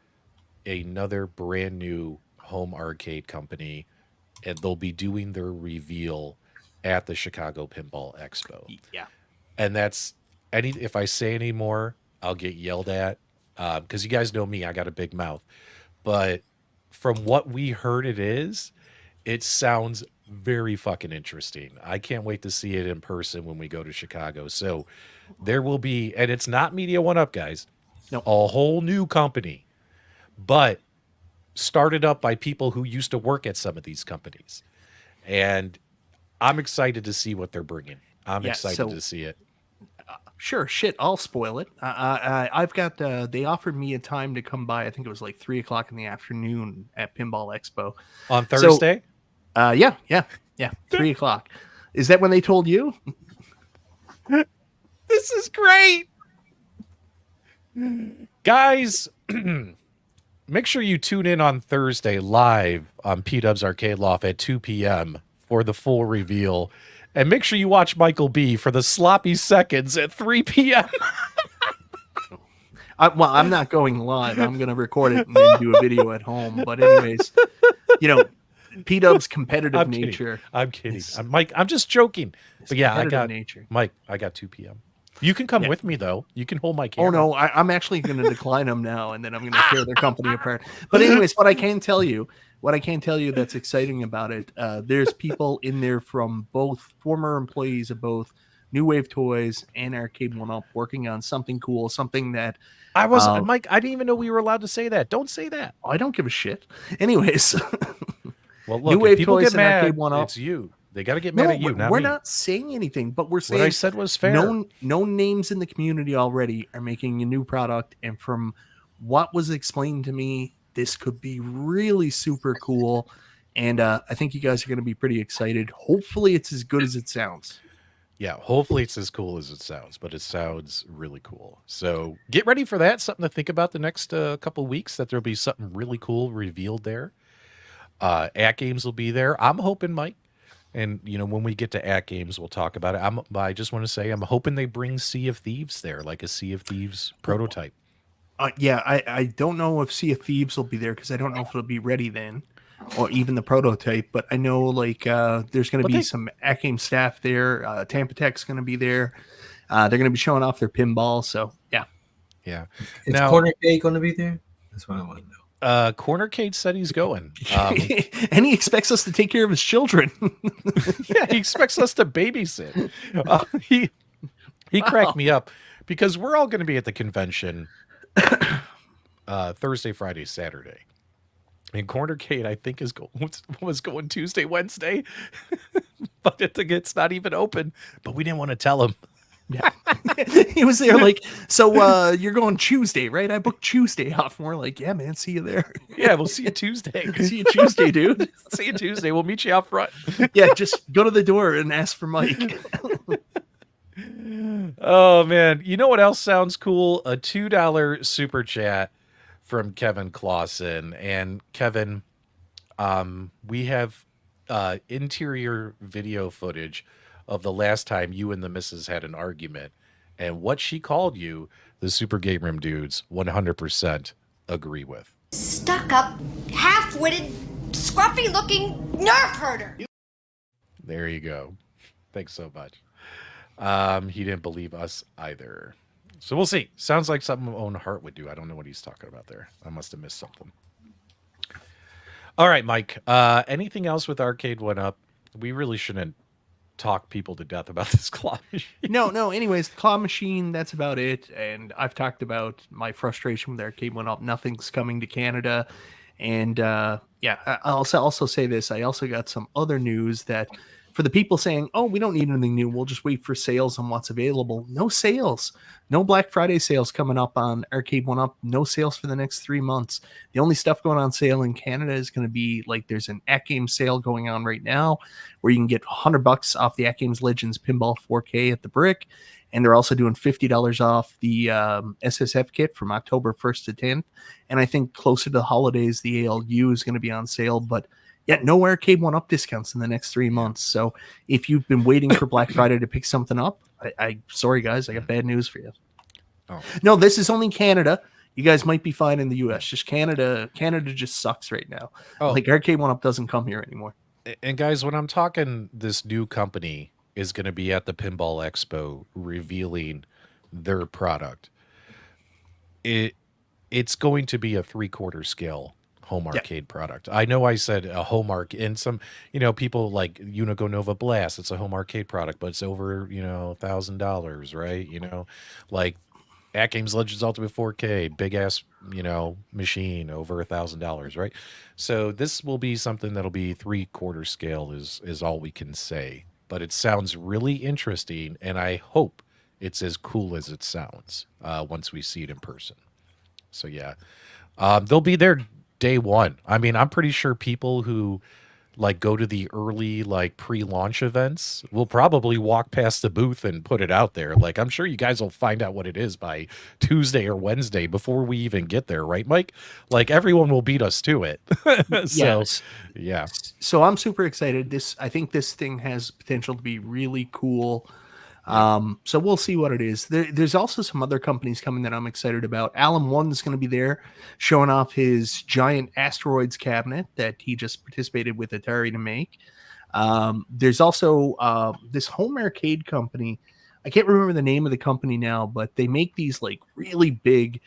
another brand new home arcade company, and they'll be doing their reveal at the Chicago Pinball Expo. Yeah. And that's if I say any more, I'll get yelled at, because you guys know me, I got a big mouth. But from what we heard it sounds very fucking interesting. I can't wait to see it in person when we go to Chicago. So there will be, and it's not Media 1UP, guys. No. A whole new company, but started up by people who used to work at some of these companies. And I'm excited to see what they're bringing. I'm excited to see it. Sure, shit, I'll spoil it. I've got, they offered me a time to come by. I think it was like 3 o'clock in the afternoon at Pinball Expo. On Thursday? So, yeah, 3 o'clock. Is that when they told you? This is great. Guys, make sure you tune in on Thursday live on P-Dub's Arcade Loft at 2 p.m. for the full reveal. And make sure you watch Michael B for the sloppy seconds at 3 p.m. Well, I'm not going live. I'm going to record it and then do a video at home. But anyways, P-Dub's competitive nature. I'm kidding. Mike, I'm just joking. But yeah, I got nature. Mike, I got 2 p.m. You can come with me, though. You can hold my camera. Oh, no, I'm actually going to decline them now, and then I'm going to tear their company apart. But anyways, what I can tell you that's exciting about it, there's people in there from both former employees of both New Wave Toys and Arcade1Up working on something cool, something that... Mike, I didn't even know we were allowed to say that. Don't say that. I don't give a shit. Anyways. Well, look, New Wave people Toys get mad, and Arcade1Up. it's you. They got to get mad at you, not we're me. not saying anything, but we're saying what I said was fair. Known names in the community already are making a new product, and from what was explained to me, this could be really super cool. And I think you guys are going to be pretty excited. Hopefully, it's as good as it sounds. Yeah, hopefully it's as cool as it sounds, but it sounds really cool. So get ready for that. Something to think about the next couple weeks, that there'll be something really cool revealed there. AtGames will be there. I'm hoping, Mike, and when we get to AtGames, we'll talk about it. I just want to say I'm hoping they bring Sea of Thieves there, like a Sea of Thieves prototype. Yeah, I don't know if Sea of Thieves will be there because I don't know if it'll be ready then, or even the prototype. But I know there's going to be some AtGames staff there. Tampa Tech's going to be there. They're going to be showing off their pinball. So yeah. Is Cornercade going to be there? That's what I want to know. Cornercade said he's going. And he expects us to take care of his children. Yeah, he expects us to babysit. He cracked me up because we're all going to be at the convention Thursday, Friday, Saturday. And Cornercade, I think, was going Tuesday, Wednesday. But it's not even open. But we didn't want to tell him. Yeah. He was there so you're going Tuesday, right? I booked Tuesday off. And we're like, yeah, man, see you there. Yeah, we'll see you Tuesday. See you Tuesday, dude. See you Tuesday. We'll meet you out front. Yeah, just go to the door and ask for Mike. Oh, man. You know what else sounds cool? A $2 super chat from Kevin Clausen. And Kevin, we have interior video footage of the last time you and the missus had an argument, and what she called you, the Super Game Room dudes 100% agree with. Stuck up, half-witted, scruffy-looking nerf herder. There you go. Thanks so much. He didn't believe us either. So we'll see. Sounds like something Owen Hart would do. I don't know what he's talking about there. I must have missed something. All right, Mike. Anything else with Arcade1Up? We really shouldn't talk people to death about this claw machine. No. Anyways, the claw machine, that's about it. And I've talked about my frustration with Arcade1Up. Nothing's coming to Canada. And I'll also say this. I also got some other news that for the people saying, oh, we don't need anything new, we'll just wait for sales on what's available. No sales. No Black Friday sales coming up on Arcade1Up. No sales for the next 3 months. The only stuff going on sale in Canada is going to be there's an AtGames sale going on right now where you can get $100 off the AtGames Legends Pinball 4K at the Brick. And they're also doing $50 off the SSF kit from October 1st to 10th. And I think closer to the holidays, the ALU is going to be on sale. But yeah, no Arcade1Up discounts in the next 3 months. So if you've been waiting for Black Friday to pick something up, I sorry guys, I got bad news for you. Oh. No, this is only Canada. You guys might be fine in the US. Just Canada just sucks right now. Oh. Arcade1Up doesn't come here anymore. And guys, when I'm talking this new company is going to be at the Pinball Expo revealing their product, it's going to be a 3/4 scale home Yep. arcade product. I know I said a home arcade, and some, people like Unico Nova Blast. It's a home arcade product, but it's over, $1,000, right? Like AtGames Legends Ultimate 4K, big ass, machine over $1,000, right? So this will be something that'll be 3/4 scale is all we can say. But it sounds really interesting, and I hope it's as cool as it sounds once we see it in person. So yeah, they'll be there day one. I mean, I'm pretty sure people who like go to the early like pre-launch events will probably walk past the booth and put it out there. Like, I'm sure you guys will find out what it is by Tuesday or Wednesday before we even get there, right, Mike? Like, everyone will beat us to it. So Yes. yeah. So I'm super excited. I think this thing has potential to be really cool. So we'll see what it is. There's also some other companies coming that I'm excited about. Alan One is going to be there showing off his giant asteroids cabinet that he just participated with Atari to make. There's also this home arcade company. I can't remember the name of the company now, but they make these like really big,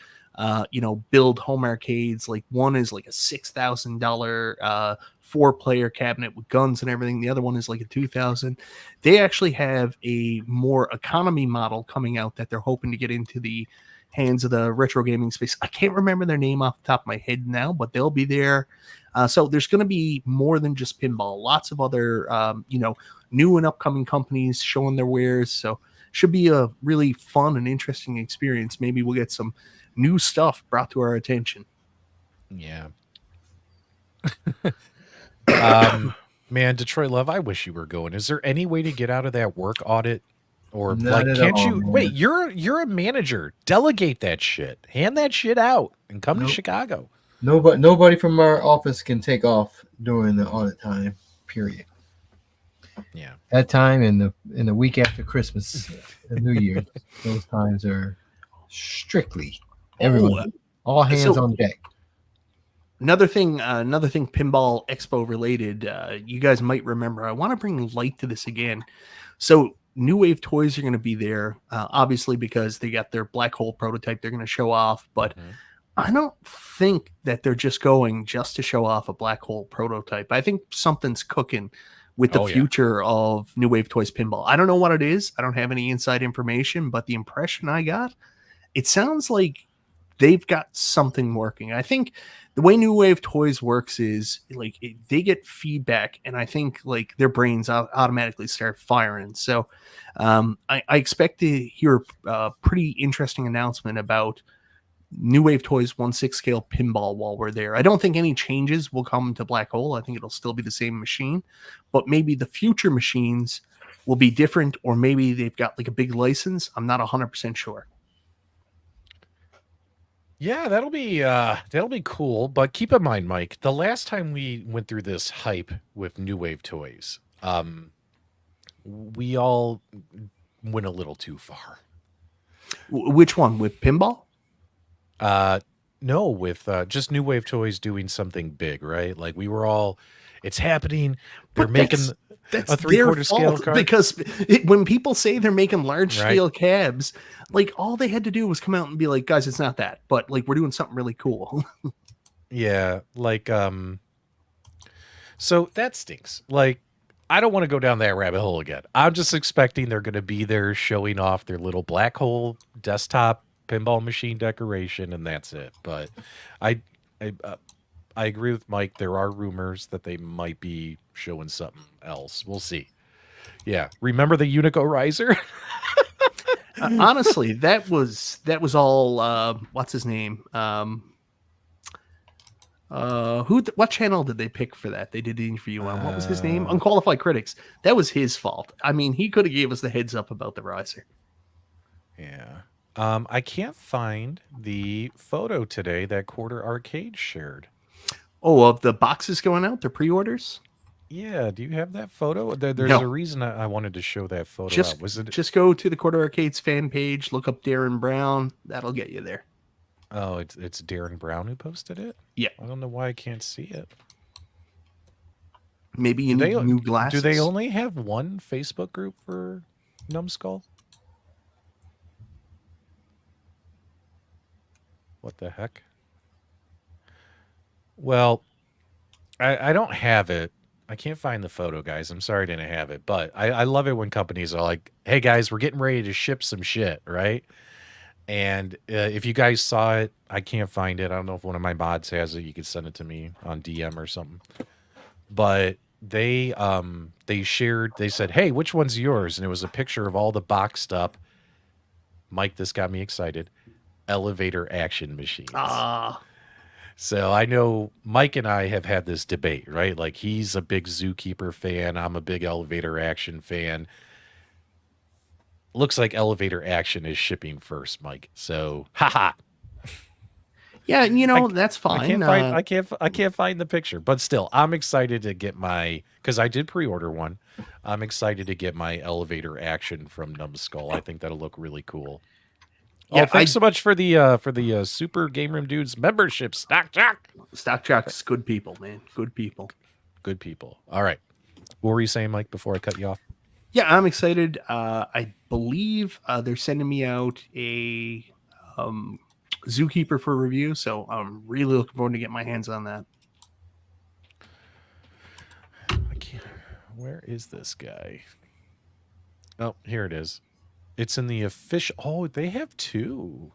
build home arcades. Like one is like a $6,000 4-player cabinet with guns and everything. The other one is like a 2,000. They actually have a more economy model coming out that they're hoping to get into the hands of the retro gaming space. I can't remember their name off the top of my head now, but they'll be there. So there's going to be more than just pinball. Lots of other, new and upcoming companies showing their wares. So should be a really fun and interesting experience. Maybe we'll get some new stuff brought to our attention. Yeah. Man, Detroit Love, I wish you were going. Is there any way to get out of that work audit? Or Not like, at can't all, you man. wait? You're a manager. Delegate that shit. Hand that shit out and come to Nope. Chicago. Nobody from our office can take off during the audit time. Period. Yeah. That time in the week after Christmas and New Year, those times are strictly everyone, all hands on deck. Another thing, Pinball Expo related. You guys might remember. I want to bring light to this again. So, New Wave Toys are going to be there, obviously because they got their black hole prototype. They're going to show off, but I don't think that they're just going just to show off a black hole prototype. I think something's cooking with the future of New Wave Toys pinball. I don't know what it is. I don't have any inside information, but the impression I got, it sounds like they've got something working. I think the way New Wave Toys works is like they get feedback, and I think like their brains automatically start firing. So I expect to hear a pretty interesting announcement about New Wave Toys 1/6 scale pinball while we're there. I don't think any changes will come to Black Hole. I think it'll still be the same machine, but maybe the future machines will be different, or maybe they've got like a big license. I'm not 100% sure. Yeah, that'll be cool. But keep in mind, Mike, the last time we went through this hype with New Wave Toys, we all went a little too far. Which one? With pinball? No, with just New Wave Toys doing something big, right? Like we were all, it's happening. They're making that's a 3/4 scale fault, card. because when people say they're making large Right. scale cabs, like all they had to do was come out and be like, guys, it's not that, but like we're doing something really cool. Yeah, like so that stinks. Like I don't want to go down that rabbit hole again. I'm just expecting they're going to be there showing off their little black hole desktop pinball machine decoration, and that's it. But I agree with Mike. There are rumors that they might be showing something else. We'll see. Yeah, remember the Unico Riser? Honestly, that was all. What's his name? What channel did they pick for that? They did the interview on. What was his name? Unqualified Critics. That was his fault. I mean, he could have gave us the heads up about the riser. Yeah. I can't find the photo today that Quarter Arcade shared. Oh, of the boxes going out, the pre-orders? Yeah, do you have that photo? There's No. a reason I wanted to show that photo Just, out. Was it? just go to the Quarter Arcades fan page, look up Darren Brown. That'll get you there. Oh, it's Darren Brown who posted it? Yeah. I don't know why I can't see it. Maybe you need new glasses. Do they only have one Facebook group for Numskull? What the heck? Well, I don't have it. I can't find the photo, guys. I'm sorry I didn't have it, but I love it when companies are like, "Hey, guys, we're getting ready to ship some shit," right? And if you guys saw it, I can't find it. I don't know if one of my mods has it. You could send it to me on DM or something. But they shared. They said, "Hey, which one's yours?" And it was a picture of all the boxed up. Mike, this got me excited. Elevator action machines. Ah, So I know Mike and I have had this debate, right? Like he's a big Zookeeper fan. I'm a big elevator action fan. Looks like elevator action is shipping first, Mike. So, haha. yeah, you know, that's fine. I can't find the picture, but still, I'm excited to get my because I did pre-order one. I'm excited to get my elevator action from Numskull. I think that'll look really cool. Yeah, Oh, thanks so much for the Super Game Room Dudes membership, Stock Jock. Stock Jock's good people, man. Good people. Good people. All right. What were you saying, Mike, before I cut you off? Yeah, I'm excited. I believe they're sending me out a Zookeeper for review, so I'm really looking forward to get my hands on that. I can't. Where is this guy? Oh, here it is. It's in the official. Oh, they have two.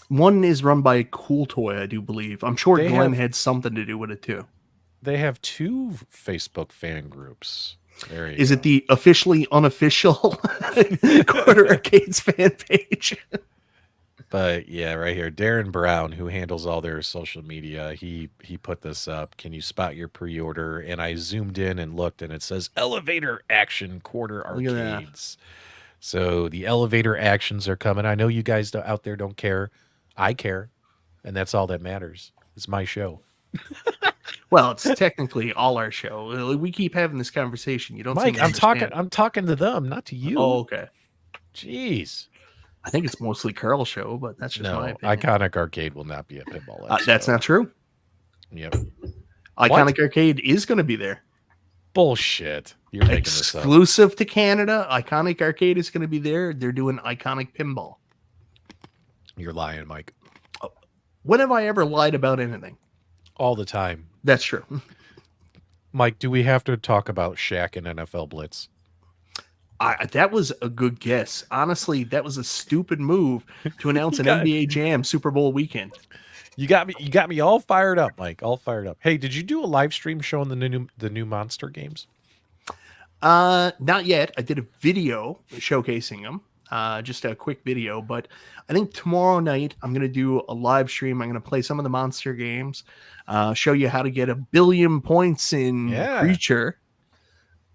One is run by Cool Toy, I do believe. I'm sure They Glenn have- had something to do with it too. They have two Facebook fan groups. There you Is go. it the officially unofficial Quarter Arcades fan page? But yeah, right here, Darren Brown, who handles all their social media, he put this up. Can you spot your pre-order? And I zoomed in and looked, and it says Elevator Action Quarter Look at that. Arcades. So the elevator actions are coming. I know you guys out there don't care. I care, and that's all that matters. It's my show. Well, it's technically all our show. We keep having this conversation. You don't seem Mike, to I'm talking. understand. I'm talking to them, not to you. Oh, okay. Jeez. I think it's mostly Carl's show, but that's just my No, opinion. Iconic Arcade will not be at Pinball Expo. That's not true. Yep. Iconic Arcade is going to be there. Bullshit. You're making this up. Exclusive to Canada. Iconic Arcade is going to be there. They're doing Iconic Pinball. You're lying, Mike. When have I ever lied about anything? All the time. That's true. Mike, do we have to talk about Shaq and NFL Blitz? That was a good guess. Honestly, that was a stupid move to announce an got- NBA Jam Super Bowl weekend. You got me all fired up, Mike. All fired up. Hey, did you do a live stream showing the new Monster games? Not yet. I did a video showcasing them. Just a quick video, but I think tomorrow night I'm going to do a live stream. I'm going to play some of the Monster games, show you how to get 1 billion points in Creature.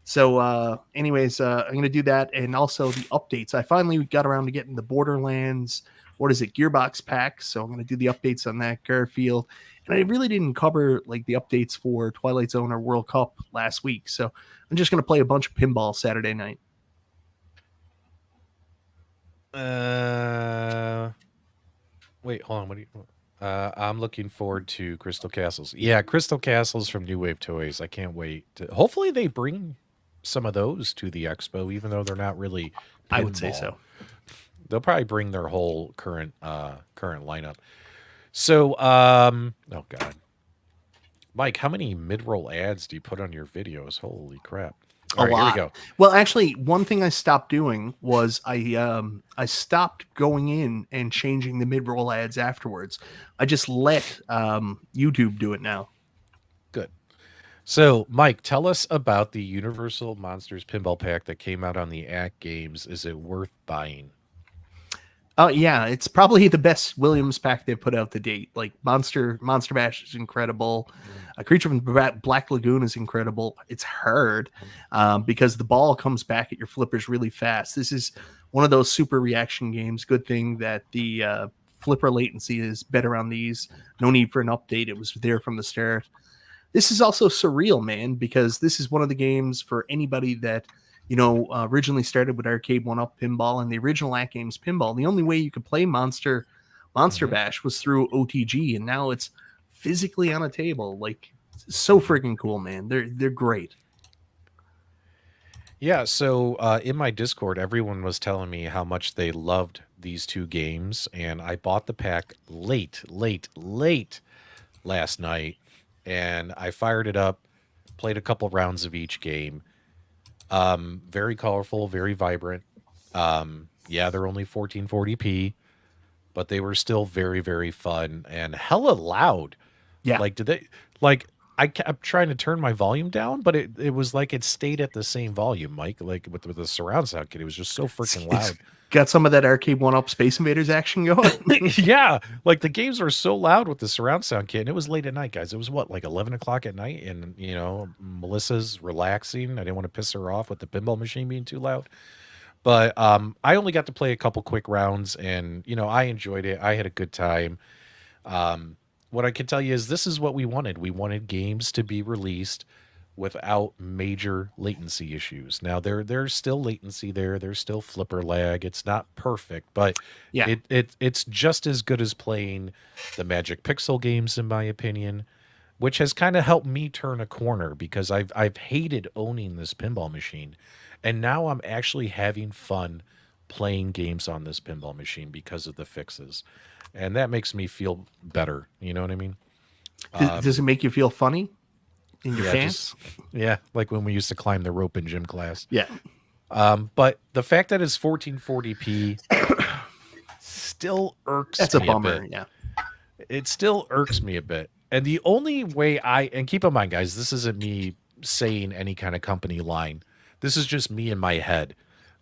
So anyways, I'm going to do that. And also the updates. I finally got around to getting the Borderlands, Gearbox pack. So I'm going to do the updates on that, Garfield. And I really didn't cover like the updates for Twilight Zone or World Cup last week. So I'm just going to play a bunch of pinball Saturday night. Wait, hold on. What do you? I'm looking forward to Crystal Castles. Yeah, Crystal Castles from New Wave Toys. I can't wait. Hopefully, they bring some of those to the expo, even though they're not really. I would say pinball. so. They'll probably bring their whole current lineup. So, oh god, Mike, how many mid-roll ads do you put on your videos? Holy crap! All right, lot. here we go. Well, actually, one thing I stopped doing was I stopped going in and changing the mid-roll ads afterwards. I just let YouTube do it now. Good. So, Mike, tell us about the Universal Monsters Pinball Pack that came out on the AtGames. Is it worth buying? Oh yeah, it's probably the best Williams pack they've put out to date. Like Monster Bash is incredible. A Creature from Black Lagoon is incredible. It's hard because the ball comes back at your flippers really fast. This is one of those super reaction games. Good thing that the flipper latency is better on these. No need for an update. It was there from the start. This is also surreal, man, because this is one of the games for anybody that originally started with Arcade1Up pinball and the original AtGames pinball. The only way you could play Monster Bash was through OTG, and now it's physically on a table. Like, so freaking cool, man. They're great. Yeah, so in my Discord, everyone was telling me how much they loved these two games, and I bought the pack late last night, and I fired it up, played a couple rounds of each game. Very colorful, very vibrant. Yeah, they're only 1440p, but they were still very, very fun and hella loud. Yeah. Like, did they like? I kept trying to turn my volume down, but it was like it stayed at the same volume, Mike. Like with the surround sound kit, it was just so freaking loud. Got some of that Arcade1Up Space Invaders action going. Yeah, like the games were so loud with the surround sound kit, and it was late at night, guys. It was what, like 11 o'clock at night, and Melissa's relaxing. I didn't want to piss her off with the pinball machine being too loud. But I only got to play a couple quick rounds, and I enjoyed it. I had a good time. What I can tell you is this is what we wanted. We wanted games to be released without major latency issues. Now there's still latency there. There's still flipper lag. It's not perfect, but Yeah. it's just as good as playing the Magic Pixel games, in my opinion, which has kind of helped me turn a corner because I've hated owning this pinball machine, and now I'm actually having fun playing games on this pinball machine because of the fixes. And that makes me feel better. You know what I mean? Does it make you feel funny in your Yeah, pants? Yeah, like when we used to climb the rope in gym class. Yeah. But the fact that it's 1440p still irks That's a me bummer. bit. Yeah. It still irks me a bit. And the only way and keep in mind, guys, this isn't me saying any kind of company line. This is just me in my head.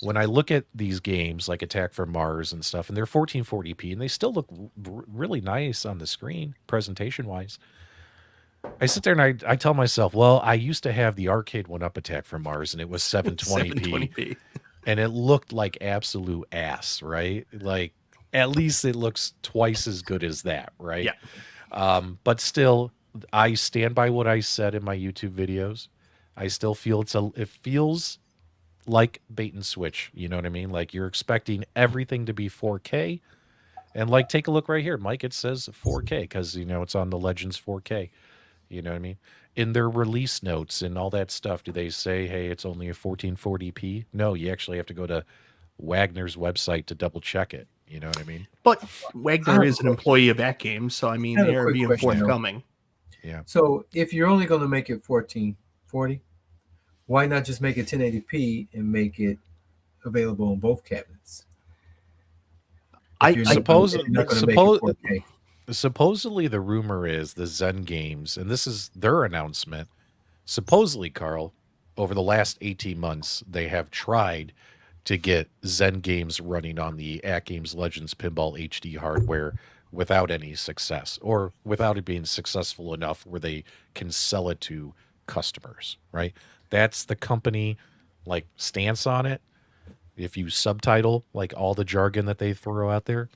When I look at these games like Attack from Mars and stuff, and they're 1440p, and they still look really nice on the screen, presentation-wise, I sit there and I tell myself, well, I used to have the Arcade1Up Attack from Mars, and it was 720p, and it looked like absolute ass, right? Like, at least it looks twice as good as that, right? Yeah. But still, I stand by what I said in my YouTube videos. I still feel it feels like bait and switch. You know what I mean? Like you're expecting everything to be 4K. And like, take a look right here, Mike. It says 4K because, it's on the Legends 4K. You know what I mean? In their release notes and all that stuff, do they say, hey, it's only a 1440p? No, you actually have to go to Wagner's website to double check it. You know what I mean? But Wagner is an employee of AtGames, so I mean, I have a they're quick being question, though. forthcoming. Yeah. So if you're only going to make it 1440, why not just make it 1080p and make it available on both cabinets? Supposedly the rumor is the Zen Games, and this is their announcement. Supposedly, Carl, over the last 18 months, they have tried to get Zen Games running on the AtGames Legends Pinball HD hardware without any success, or without it being successful enough where they can sell it to customers, right? That's the company stance on it. If you subtitle all the jargon that they throw out there,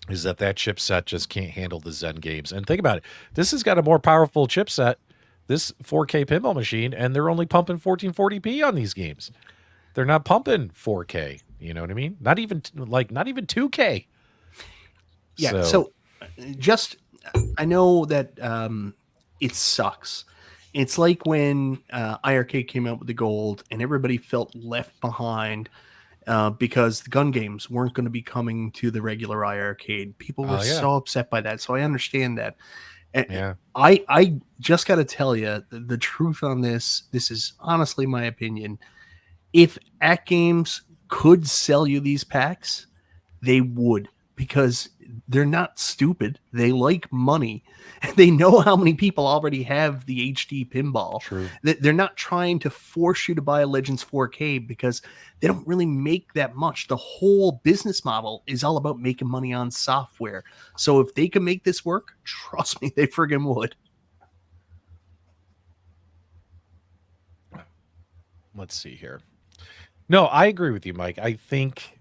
is that chipset just can't handle the Zen Games. And think about it. This has got a more powerful chipset, this 4K pinball machine, and they're only pumping 1440p on these games. They're not pumping 4K. You know what I mean? Not even 2K. Yeah. So just, I know that it sucks. It's like when iArcade came out with the gold and everybody felt left behind because the gun games weren't going to be coming to the regular iArcade. People were so upset by that. So I understand that. And I just got to tell you the truth on this. This is honestly my opinion. If AtGames could sell you these packs, they would, because they're not stupid. They like money. They know how many people already have the HD pinball. True. They're not trying to force you to buy a Legends 4K because they don't really make that much. The whole business model is all about making money on software. So if they can make this work, trust me, they friggin' would. Let's see here. No, I agree with you, Mike. I think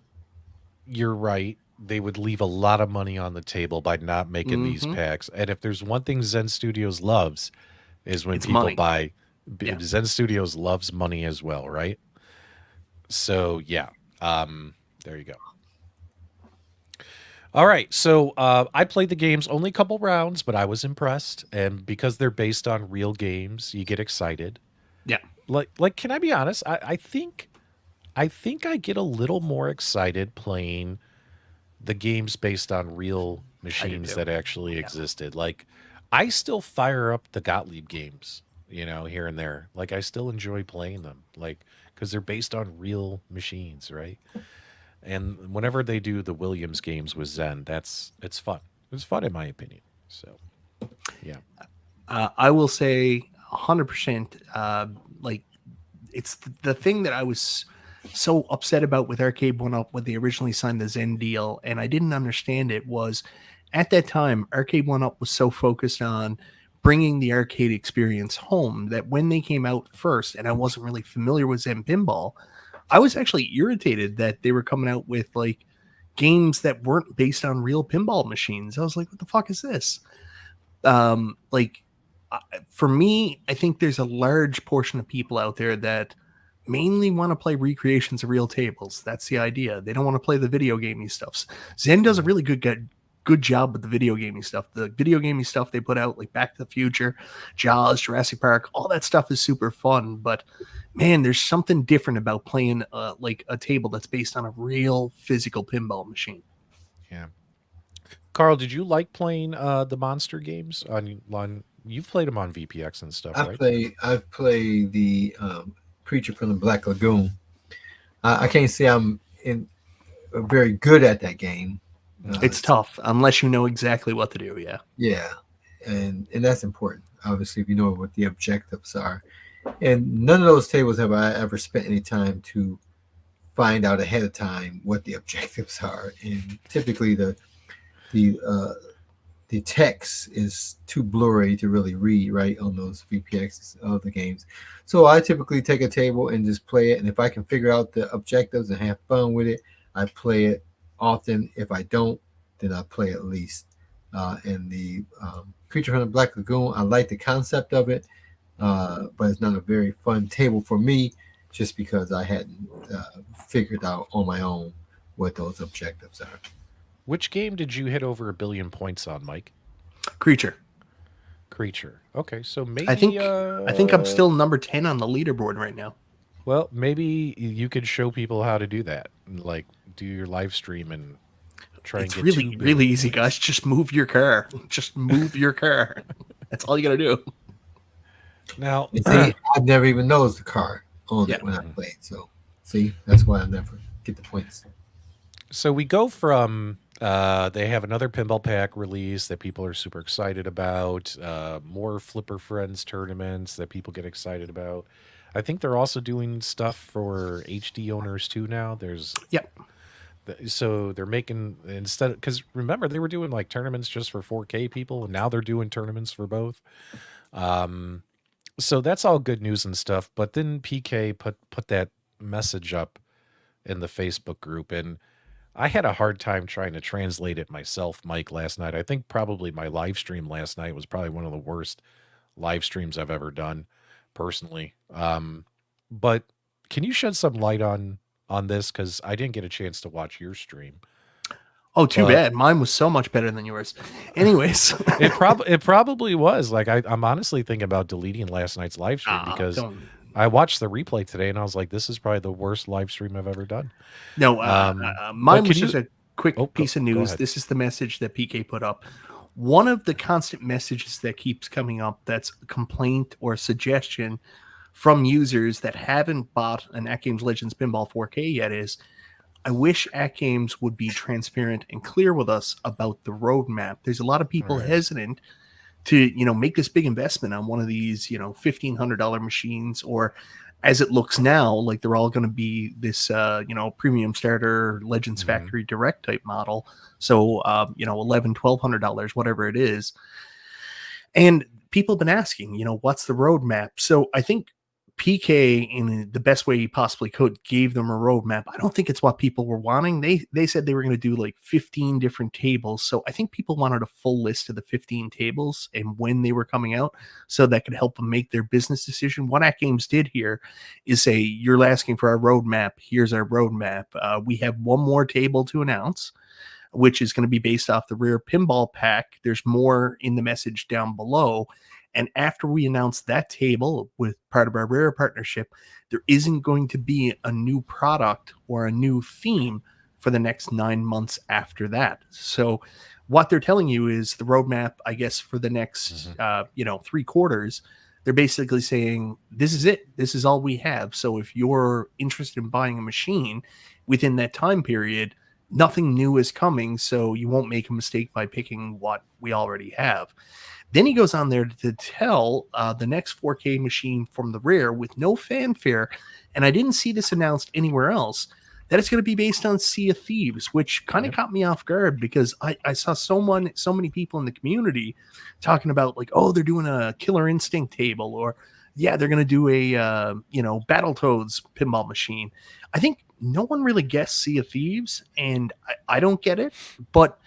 you're right. They would leave a lot of money on the table by not making these packs. And if there's one thing Zen Studios loves, is when people buy. Yeah. Zen Studios loves money as well, right? So yeah, there you go. All right, so I played the games only a couple rounds, but I was impressed, and because they're based on real games, you get excited. Yeah, like can I be honest? I think I get a little more excited playing the games based on real machines that actually existed. Like, I still fire up the Gottlieb games, here and there. Like I still enjoy playing them, like because they're based on real machines, right? And whenever they do the Williams games with Zen, it's fun. It's fun in my opinion. So, yeah. I will say 100%. Like it's the thing that I was so upset about with Arcade1Up when they originally signed the Zen deal, and I didn't understand it, was at that time Arcade1Up was so focused on bringing the arcade experience home that when they came out first, and I wasn't really familiar with Zen Pinball, I was actually irritated that they were coming out with like games that weren't based on real pinball machines. I was like, what the fuck is this? Like for me, I think there's a large portion of people out there that mainly want to play recreations of real tables. That's the idea. They don't want to play the video gaming stuff. Zen does a really good job with the video gaming stuff. The video gaming stuff they put out, like Back to the Future, Jaws, Jurassic Park, all that stuff is super fun. But man, there's something different about playing like a table that's based on a real physical pinball machine. Yeah. Carl, did you like playing the monster games on? You've played them on VPX and stuff, right? I've played the Creature from the Black Lagoon. I can't say I'm very good at that game. It's tough unless you know exactly what to do. Yeah. Yeah, and that's important. Obviously, if you know what the objectives are, and none of those tables have I ever spent any time to find out ahead of time what the objectives are. And typically, the text is too blurry to really read right on those VPXs of the games. So I typically take a table and just play it. And if I can figure out the objectives and have fun with it, I play it often. If I don't, then I play at least. And the Creature from the Black Lagoon, I like the concept of it, but it's not a very fun table for me just because I hadn't figured out on my own what those objectives are. Which game did you hit over 1 billion points on, Mike? Creature. Okay, so maybe I think I'm still number 10 on the leaderboard right now. Well, maybe you could show people how to do that, like do your live stream and try It's and get really easy, guys. Just move your car. Just move your car. That's all you got to do. Now, see, I never even noticed the car on it when I played. So, see, that's why I never get the points. So we go from they have another pinball pack release that people are super excited about, more Flipper Friends tournaments that people get excited about. I think they're also doing stuff for HD owners too now. So they're making, instead, because remember they were doing like tournaments just for 4K people, and now they're doing tournaments for both. So that's all good news and stuff. But then PK put that message up in the Facebook group, and I had a hard time trying to translate it myself, Mike, last night. I think probably my live stream last night was probably one of the worst live streams I've ever done, personally. But can you shed some light on this? Because I didn't get a chance to watch your stream. Oh, too bad. Mine was so much better than yours. Anyways. It probably was. Like, I'm honestly thinking about deleting last night's live stream because I watched the replay today and I was like, this is probably the worst live stream I've ever done. No, mine was just a quick piece of news. This is the message that PK put up. One of the constant messages that keeps coming up that's a complaint or a suggestion from users that haven't bought an AtGames Legends Pinball 4K yet is, I wish AtGames would be transparent and clear with us about the roadmap. There's a lot of people hesitant to, make this big investment on one of these, $1,500 machines, or as it looks now, like they're all going to be this, premium starter Legends Factory Direct type model. So, $1,100, $1,200, whatever it is. And people have been asking, what's the roadmap? So I think PK, in the best way he possibly could, gave them a roadmap. I don't think it's what people were wanting. They said they were going to do like 15 different tables. So I think people wanted a full list of the 15 tables and when they were coming out, so that could help them make their business decision. What AtGames did here is say, you're asking for our roadmap. Here's our roadmap. We have one more table to announce, which is going to be based off the Rare Pinball Pack. There's more in the message down below. And after we announce that table with part of our Rare partnership, there isn't going to be a new product or a new theme for the next 9 months after that. So what they're telling you is the roadmap, I guess, for the next 3 quarters. They're basically saying, this is it. This is all we have. So if you're interested in buying a machine within that time period, nothing new is coming. So you won't make a mistake by picking what we already have. Then he goes on there to tell the next 4K machine from the rear with no fanfare, and I didn't see this announced anywhere else, that it's going to be based on Sea of Thieves, which kind of caught me off guard because I saw so many people in the community talking about like, oh, they're doing a Killer Instinct table, or they're going to do a Battletoads pinball machine. I think no one really guessed Sea of Thieves, and I don't get it, but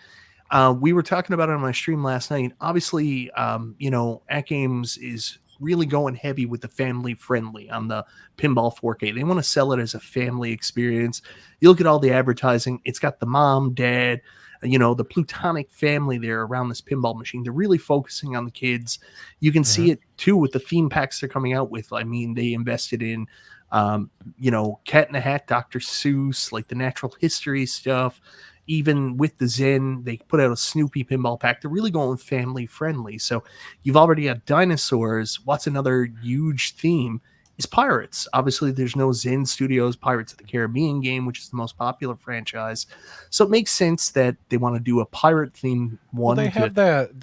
we were talking about it on my stream last night. Obviously, AtGames is really going heavy with the family friendly on the pinball 4K. They want to sell it as a family experience. You look at all the advertising, it's got the mom, dad, the plutonic family there around this pinball machine. They're really focusing on the kids. You can see it too with the theme packs they're coming out with. I mean, they invested in Cat in the Hat, Dr. Seuss, like the natural history stuff. Even with the Zen, they put out a Snoopy pinball pack. They're really going family friendly. So you've already got dinosaurs. What's another huge theme is pirates. Obviously, there's no Zen Studios Pirates of the Caribbean game, which is the most popular franchise. So it makes sense that they want to do a pirate theme one. Well, they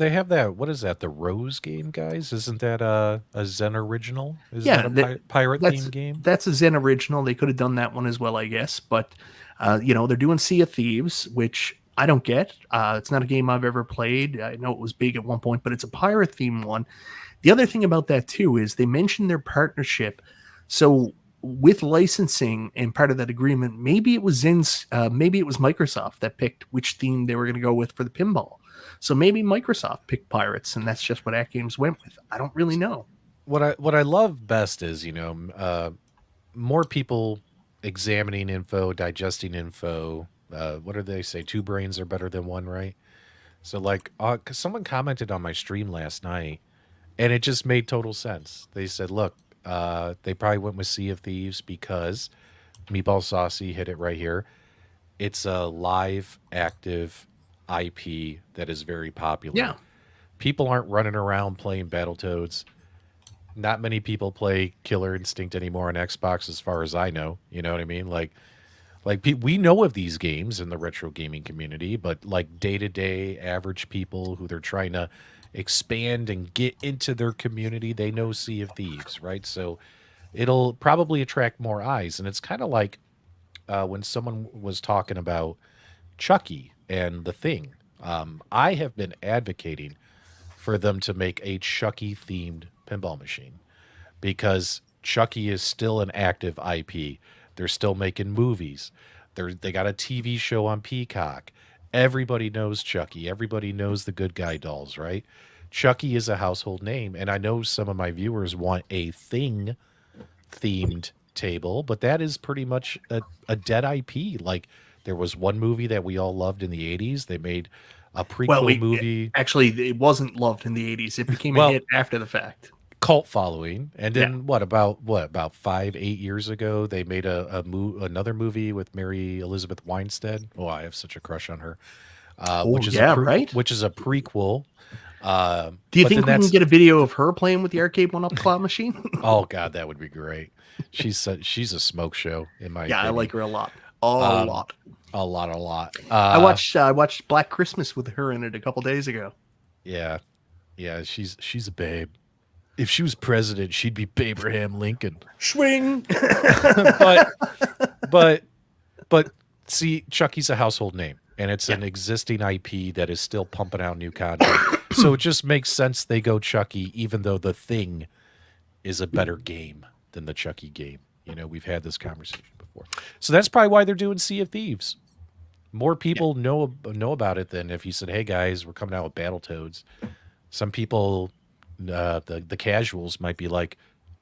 have that. What is that? The Rose game, guys? Isn't that a Zen original? Is that a pirate theme game? That's a Zen original. They could have done that one as well, I guess. But they're doing Sea of Thieves, which I don't get. It's not a game I've ever played. I know it was big at one point, but it's a pirate themed one. The other thing about that too is they mentioned their partnership. So with licensing and part of that agreement, maybe it was Microsoft that picked which theme they were going to go with for the pinball. So maybe Microsoft picked pirates, and that's just what AtGames went with. I don't really know. What I love best is more people examining info, digesting info. What do they say? 2 brains are better than 1, right? So cause someone commented on my stream last night, and it just made total sense. They said, look, they probably went with Sea of Thieves because Meatball Saucy hit it right here. It's a live, active IP that is very popular. Yeah. People aren't running around playing Battletoads. Not many people play Killer Instinct anymore on Xbox, as far as I know. You know what I mean? We know of these games in the retro gaming community, but like day-to-day average people who they're trying to expand and get into their community, they know Sea of Thieves, right? So it'll probably attract more eyes. And it's kind of like when someone was talking about Chucky and The Thing. I have been advocating for them to make a Chucky-themed pinball machine because Chucky is still an active IP. They're still making movies. They got a TV show on Peacock. Everybody knows Chucky. Everybody knows the good guy dolls, right? Chucky is a household name, and I know some of my viewers want a Thing themed table, but that is pretty much a dead IP. Like there was one movie that we all loved in the 80s. They made a prequel movie. Actually, it wasn't loved in the 80s. It became a hit after the fact. Cult following, and then about 5-8 years ago they made another movie with Mary Elizabeth Winstead. Oh, I have such a crush on her. Which is a prequel. Do you think we can get a video of her playing with the Arcade1Up claw machine? Oh God, that would be great. She's a smoke show in my opinion. I like her a lot. A lot. I watched Black Christmas with her in it a couple days ago. Yeah, she's a babe. If she was president, she'd be Abraham Lincoln. Swing. but see, Chucky's a household name, and it's an existing IP that is still pumping out new content. So it just makes sense they go Chucky, even though The Thing is a better game than the Chucky game. We've had this conversation before. So that's probably why they're doing Sea of Thieves. More people know about it than if you said, "Hey guys, we're coming out with Battletoads." Some people. The casuals might be like,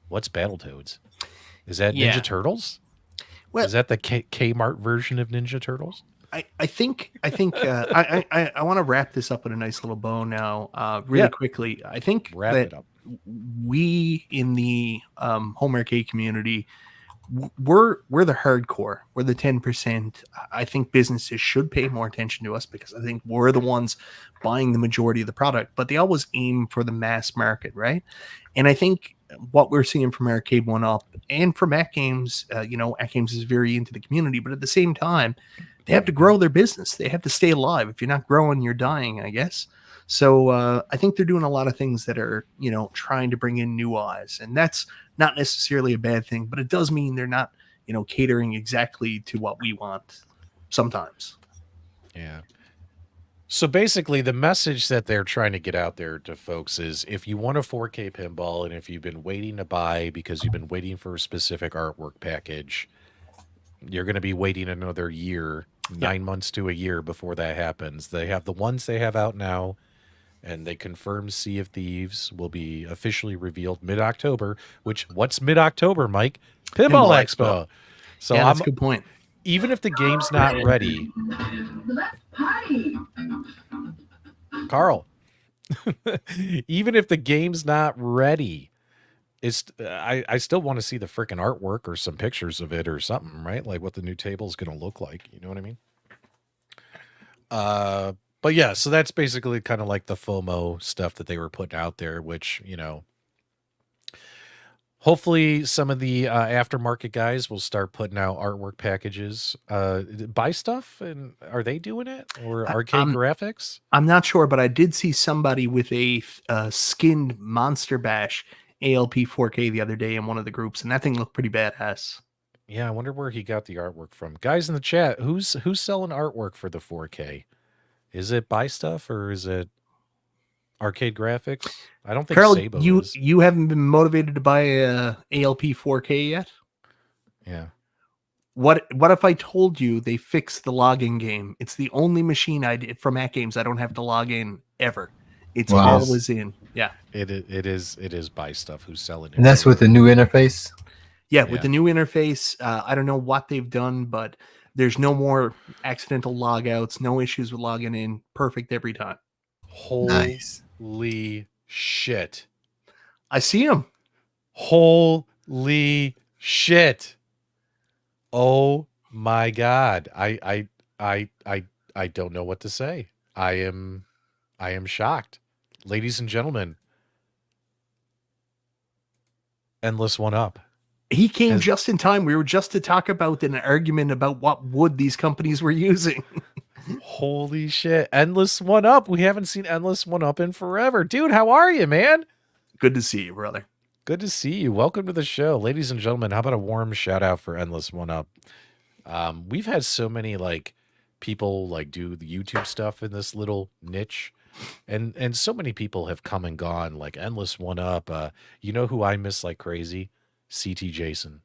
"What's Battletoads? Is that Ninja Turtles? Well, is that the Kmart version of Ninja Turtles?" I think I want to wrap this up in a nice little bow now, really quickly. I think wrap it up. We in the home arcade community, we're the hardcore. We're the 10%. I think businesses should pay more attention to us because I think we're the ones buying the majority of the product, but they always aim for the mass market, right? And I think what we're seeing from Arcade1Up and from AtGames, AtGames is very into the community, but at the same time, they have to grow their business. They have to stay alive. If you're not growing, you're dying, I guess. So I think they're doing a lot of things that are, trying to bring in new eyes. And that's not necessarily a bad thing, but it does mean they're not, catering exactly to what we want sometimes. Yeah. So basically, the message that they're trying to get out there to folks is if you want a 4K pinball and if you've been waiting to buy because you've been waiting for a specific artwork package, you're going to be waiting another year, 9 months to a year before that happens. They have the ones they have out now, and they confirmed Sea of Thieves will be officially revealed mid-October, what's mid-October, Mike? Pinball Expo. So yeah, that's a good point. Even if the game's not ready, Carl, even if the game's not ready, I still want to see the freaking artwork or some pictures of it or something, right? Like what the new table is going to look like. You know what I mean? But yeah, so that's basically kind of like the FOMO stuff that they were putting out there, which, hopefully some of the aftermarket guys will start putting out artwork packages. Buy stuff, and are they doing it? Or Arcade Graphics? I'm not sure, but I did see somebody with a skinned Monster Bash ALP 4K the other day in one of the groups, and that thing looked pretty badass. Yeah, I wonder where he got the artwork from. Guys in the chat, who's selling artwork for the 4K? Is it Buy Stuff or is it Arcade Graphics? I don't think Carl, Sabo is. You haven't been motivated to buy a ALP 4K yet? Yeah. What if I told you they fixed the login game? It's the only machine from AtGames I don't have to log in ever. It's always in. Yeah. It is Buy Stuff who's selling it. And that's with the new interface? Yeah, with the new interface. I don't know what they've done, but there's no more accidental logouts, no issues with logging in. Perfect every time. Holy shit. I see him. Holy shit. Oh my God. I don't know what to say. I am shocked. Ladies and gentlemen, Endless 1-Up. He came just in time. We were just to talk about an argument about what wood these companies were using. Holy shit. Endless 1-Up. We haven't seen Endless 1-Up in forever. Dude, how are you, man? Good to see you, brother. Good to see you. Welcome to the show. Ladies and gentlemen, how about a warm shout out for Endless 1-Up? We've had so many people do the YouTube stuff in this little niche. And so many people have come and gone, like Endless 1-Up. You know who I miss like crazy? CT Jason.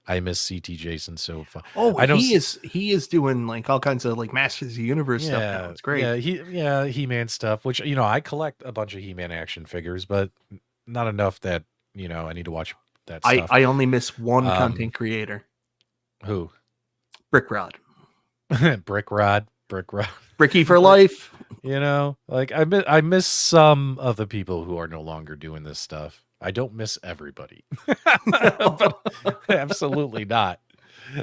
I miss CT Jason so far. Oh, he is doing all kinds of Masters of the Universe stuff now. It's great. Yeah, He-Man stuff, which I collect a bunch of He-Man action figures, but not enough that I need to watch that stuff. I only miss one content creator. Who? Brickrod. Brickrod. Bricky for life. I miss some of the people who are no longer doing this stuff. I don't miss everybody. But absolutely not.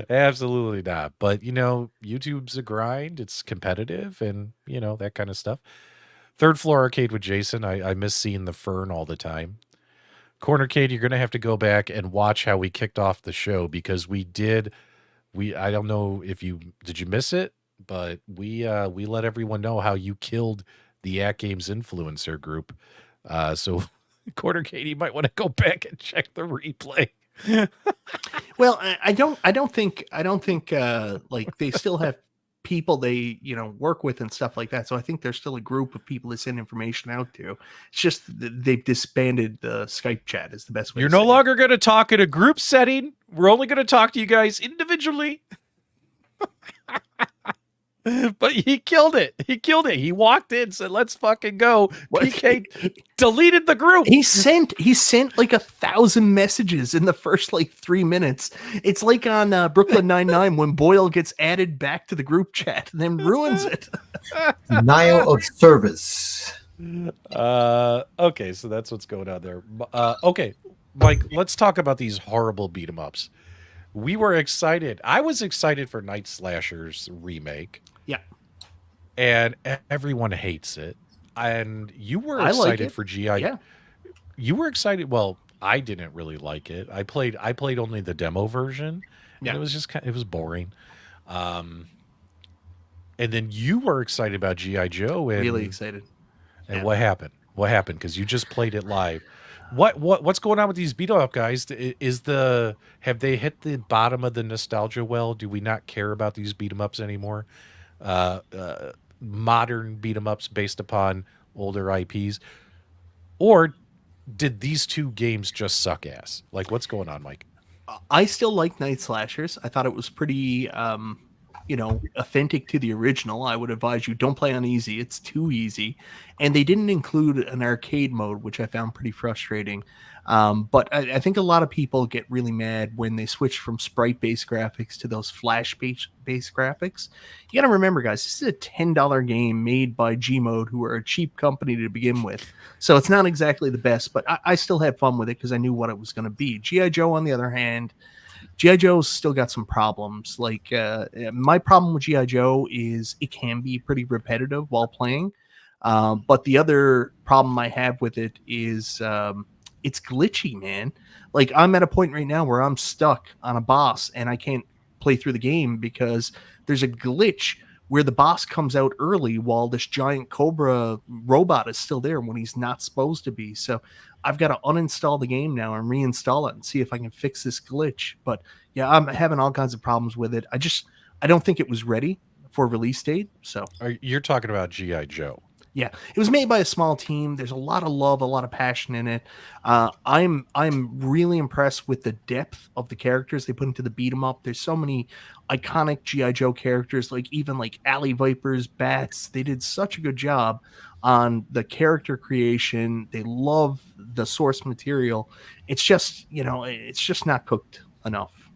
Absolutely not. But YouTube's a grind. It's competitive and that kind of stuff. Third Floor Arcade with Jason. I miss seeing the Fern all the time. Cornercade, you're gonna have to go back and watch how we kicked off the show because I don't know if you miss it, but we let everyone know how you killed the AtGames influencer group. So Cornercade, you might want to go back and check the replay. Well, I don't think they still have people they work with and stuff like that. So I think there's still a group of people to send information out to. It's just they've disbanded the Skype chat is the best way. You're no longer going to talk in a group setting. We're only going to talk to you guys individually. But he killed it. He walked in, said, "Let's fucking go." PK deleted the group. He sent 1,000 messages in the first 3 minutes. It's like on Brooklyn Nine-Nine when Boyle gets added back to the group chat and then ruins it. Denial of service. Okay, so that's what's going on there. Okay, Mike, let's talk about these horrible beat 'em ups. we were excited. I was excited for Night Slasher's remake, Yeah, and everyone hates it. And you were I like excited it. for GI. Yeah, You were excited. Well, I didn't really like it. I played only the demo version, and yeah, it was just it was boring. Um, and then you were excited about GI Joe, really and excited. and Yeah. what happened? What happened? Because you just played it live. What's going on with these beat 'em up guys? Have they hit the bottom of the nostalgia well? Do we not care about these beat 'em ups anymore? Uh, uh, Modern beat 'em ups based upon older IPs, or did these two games just suck ass? Like, what's going on, Mike? I still like Night Slashers. I thought it was pretty, authentic to the original. I would advise you don't play on easy; it's too easy. And they didn't include an arcade mode, which I found pretty frustrating. But I think a lot of people get really mad when they switch from sprite-based graphics to those flash-based graphics. You got to remember, guys, this is a $10 game made by Gmode, who are a cheap company to begin with. So it's not exactly the best, but I still had fun with it because I knew what it was going to be. G.I. Joe, on the other hand, G.I. Joe's still got some problems. Like, my problem with G.I. Joe is it can be pretty repetitive while playing. But the other problem I have with it is it's glitchy, man. Like, I'm at a point right now where I'm stuck on a boss and I can't play through the game because there's a glitch where the boss comes out early while this giant cobra robot is still there when he's not supposed to be. So I've got to uninstall the game now and reinstall it and see if I can fix this glitch. But yeah, I'm having all kinds of problems with it. I don't think it was ready for release date. So You're talking about GI Joe. yeah, it was made by a small team. There's a lot of love, a lot of passion in it. I'm really impressed with the depth of the characters they put into the beat 'em up. There's so many iconic GI Joe characters, like even like Alley Vipers, Bats. They did such a good job on the character creation. They love the source material. It's just it's just not cooked enough.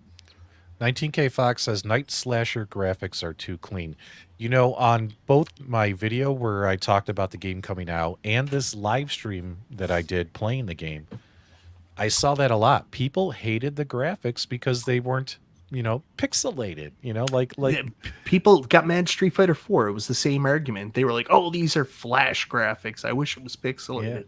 19K Fox says Night Slasher graphics are too clean. You know, on both my video where I talked about the game coming out and this live stream that I did playing the game, I saw that a lot. People hated the graphics because they weren't, pixelated, Yeah, people got mad Street Fighter 4. It was the same argument. They were like, "Oh, these are flash graphics. I wish it was pixelated."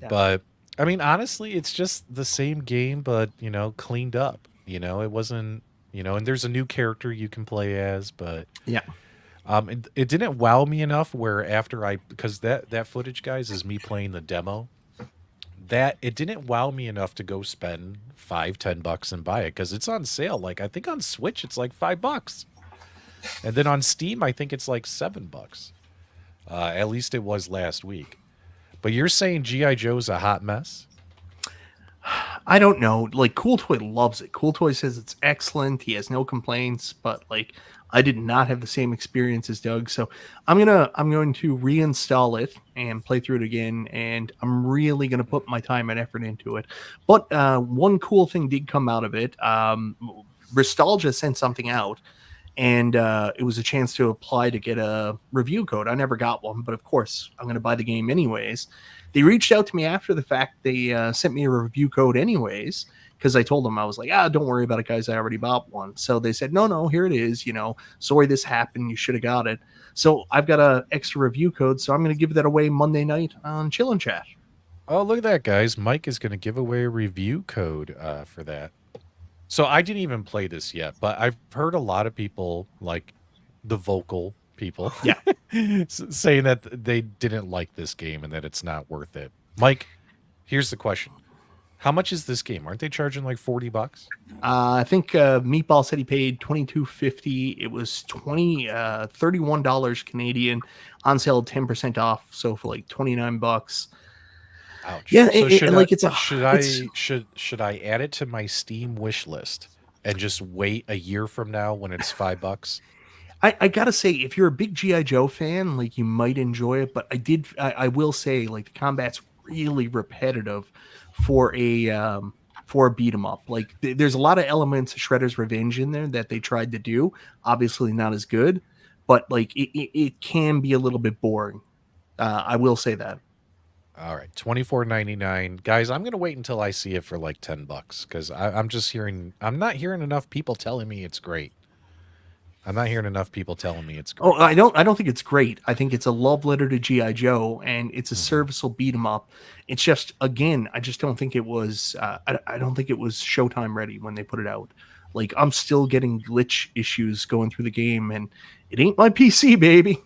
Yeah. But I mean, honestly, it's just the same game, but cleaned up. It wasn't, and there's a new character you can play as, but Yeah. it didn't wow me enough where because that footage, guys, is me playing the demo. That it didn't wow me enough to go spend $5-10 and buy it because it's on sale. Like, I think on Switch it's like $5, and then on Steam I think it's like $7. At least it was last week. But you're saying GI Joe's a hot mess? I don't know. Like, Cool Toy loves it. Cool Toy says it's excellent. He has no complaints, but like, I did not have the same experience as Doug. So I'm going to reinstall it and play through it again, and I'm really gonna put my time and effort into it. But one cool thing did come out of it. Nostalgia sent something out, and it was a chance to apply to get a review code. I never got one, but of course I'm going to buy the game anyways. They reached out to me after the fact. They sent me a review code anyways, because I told them, I was like, don't worry about it, guys. I already bought one. So they said, no, here it is. Sorry this happened. You should have got it. So I've got an extra review code. So I'm going to give that away Monday night on Chill and Chat. Oh, look at that, guys. Mike is going to give away a review code for that. So I didn't even play this yet, but I've heard a lot of people, like the vocal people, saying that they didn't like this game and that it's not worth it. Mike, here's the question. How much is this game? Aren't they charging like $40? I think Meatball said he paid $22.50. It was $31 Canadian, on sale 10% off. So for like $29. Ouch. Yeah, So should I add it to my Steam wish list and just wait a year from now when it's $5? I gotta say, if you're a big G.I. Joe fan, like, you might enjoy it. But I will say, like, the combat's really repetitive for a beat 'em up. Like, there's a lot of elements of Shredder's Revenge in there that they tried to do. Obviously not as good, but like it can be a little bit boring. I will say that. All right, $24.99, guys. I'm gonna wait until I see it for like $10 because I'm just hearing. I'm not hearing enough people telling me it's great. I'm not hearing enough people telling me it's great. Oh, I don't think it's great. I think it's a love letter to GI Joe, and it's a serviceable beat 'em up. It's just, again, I just don't think it was. I don't think it was Showtime ready when they put it out. Like, I'm still getting glitch issues going through the game, and it ain't my PC, baby.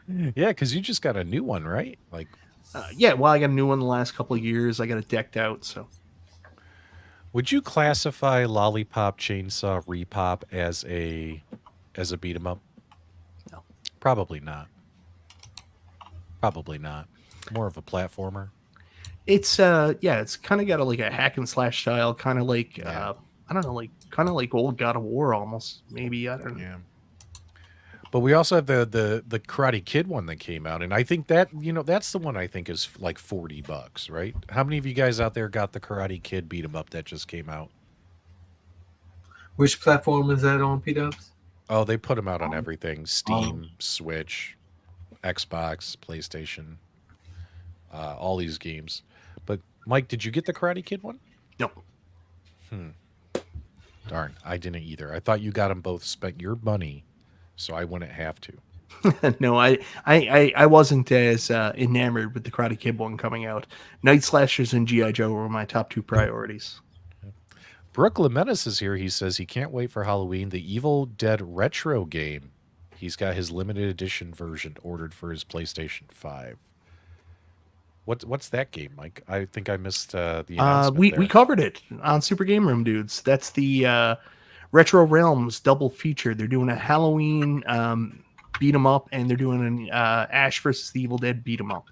Yeah, because you just got a new one, right? Like, Yeah, well, I got a new one the last couple of years. I got it decked out, so. would you classify Lollipop Chainsaw Repop as a beat 'em up? No. Probably not. Probably not. More of a platformer. It's it's kind of got like a hack and slash style, kind of like Yeah. I don't know, like kind of like old God of War almost. Maybe, I don't know. Yeah. But we also have the Karate Kid one that came out, and I think that that's the one I think is like $40, right? How many of you guys out there got the Karate Kid beat 'em up that just came out? Which platform is that on, P-Dubs? Oh, they put them out on everything: Steam, Switch, Xbox, PlayStation, all these games. But Mike, did you get the Karate Kid one? No. Darn, I didn't either. I thought you got them both. Spent your money, so I wouldn't have to. No, I wasn't as enamored with the Karate Kid one coming out. Night Slashers and GI Joe were my top two priorities. Brooklyn Menace is here. He says he can't wait for Halloween. The Evil Dead retro game. He's got his limited edition version ordered for his PlayStation 5. What's that game, Mike? I think I missed the announcement We there. covered it on Super Game Room, dudes. That's the Retro Realms double feature. They're doing a Halloween beat 'em up, and they're doing an Ash versus the Evil Dead beat 'em up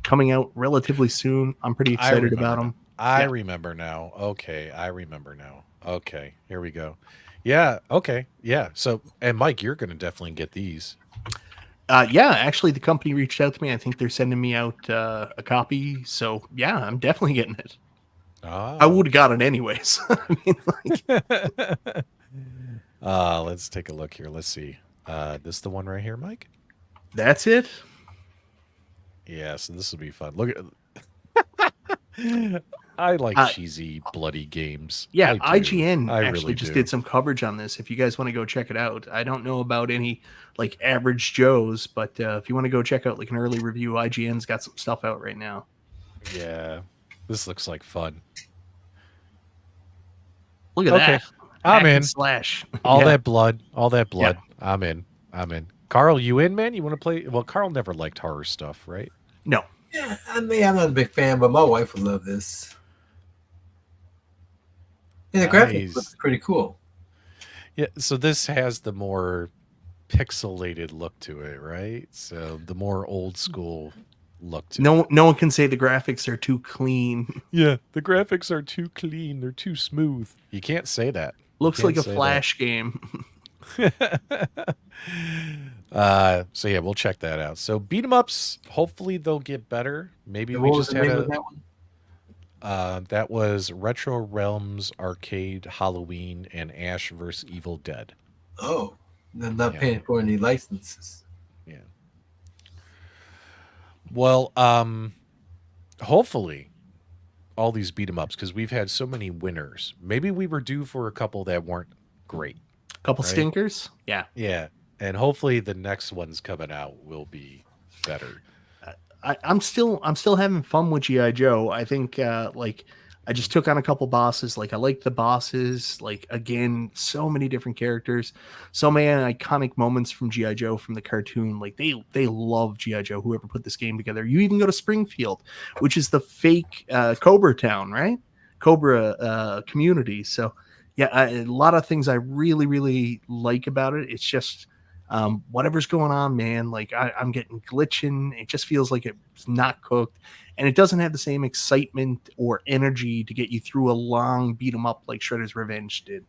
coming out relatively soon. I'm pretty excited about them. I remember now. Okay, I remember now. Okay, here we go. Yeah, okay, yeah. So, and Mike, you're going to definitely get these. Yeah, actually, the company reached out to me. I think they're sending me out a copy. So, yeah, I'm definitely getting it. Oh. I would have got it anyways. I mean, like, let's take a look here. Let's see. This the one right here, Mike? that's it. Yeah, so this will be fun. Look at I like cheesy, bloody games. Yeah, I do. IGN I actually really just do. did some coverage on this. If you guys want to go check it out, I don't know about any like average Joes, but if you want to go check out like an early review, IGN's got some stuff out right now. Yeah, this looks like fun. Look at Okay, that. I'm Hack and in. slash. All Yeah. that blood. Yeah. I'm in. Carl, you in, man? You want to play? Well, Carl never liked horror stuff, right? No. Yeah, I mean, I'm not a big fan, but my wife would love this. And the graphics Nice. look pretty cool. Yeah, so this has the more pixelated look to it, right? So the more old school look to it. No one can say the graphics are too clean. Yeah, the graphics are too clean. They're too smooth. You can't say that. Looks can't like a say that. Flash game. So yeah, we'll check that out. So beat 'em ups, hopefully they'll get better. Maybe And we what was just the had name a of that one? that was Retro Realms Arcade Halloween and Ash vs Evil Dead. Oh, I'm not Yeah. paying for any licenses. Yeah. Well, hopefully all these beat 'em ups, because we've had so many winners. Maybe we were due for a couple that weren't great. Couple Right. stinkers. Yeah. Yeah. And hopefully the next ones coming out will be better. I'm still having fun with GI Joe. I think like I just took on a couple bosses. Like I like the bosses. Like again, so many different characters, so many iconic moments from GI Joe from the cartoon. Like they love GI Joe. Whoever put this game together. You even go to Springfield, which is the fake Cobra town, right? Cobra community. So yeah, a lot of things I really like about it. It's just whatever's going on, man, like I'm getting glitching. It just feels like it's not cooked, and it doesn't have the same excitement or energy to get you through a long beat 'em up like Shredder's Revenge did.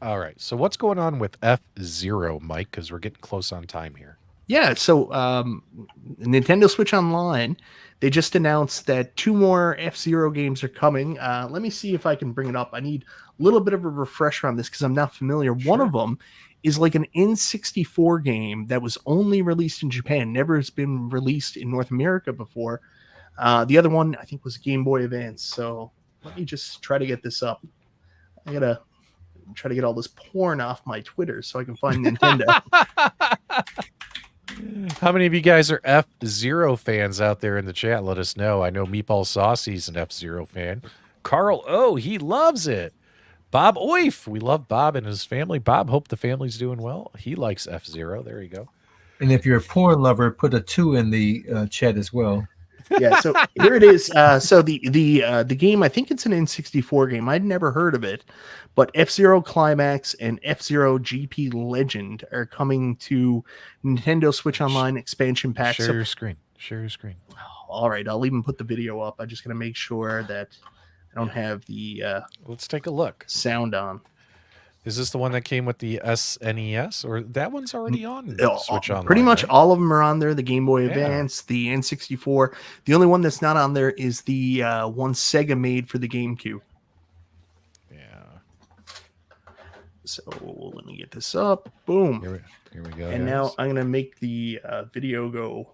All right. So what's going on with F-Zero, Mike? Because we're getting close on time here. Yeah, so Nintendo Switch Online, they just announced that 2 more F-Zero games are coming. Let me see if I can bring it up. I need a little bit of a refresher on this because I'm not familiar. Sure. One of them is like an N64 game that was only released in Japan, never has been released in North America before. The other one, I think, was Game Boy Advance. So let me just try to get this up. I gotta try to get all this porn off my Twitter so I can find Nintendo. How many of you guys are F-Zero fans out there in the chat? Let us know. I know Meatball Saucy's an F-Zero fan. Carl O, he loves it. Bob Oif, we love Bob and his family. Bob, hope the family's doing well. He likes F-Zero. There you go. And if you're a porn lover, put a 2 in the chat as well. Yeah, so here it is. So the game, I think it's an N64 game. I'd never heard of it, but F-Zero Climax and F-Zero GP Legend are coming to Nintendo Switch Online expansion pack. Share your screen. Share your screen. All right, I'll even put the video up. I'm just gonna make sure that I don't have the Let's take a look. sound on. Is this the one that came with the SNES, or that one's already on Switch Online? Pretty much right? all of them are on there. The Game Boy Yeah. Advance, the N64. The only one that's not on there is the one Sega made for the GameCube. Yeah. So let me get this up. Boom. Here we go. And now I'm gonna make the video go.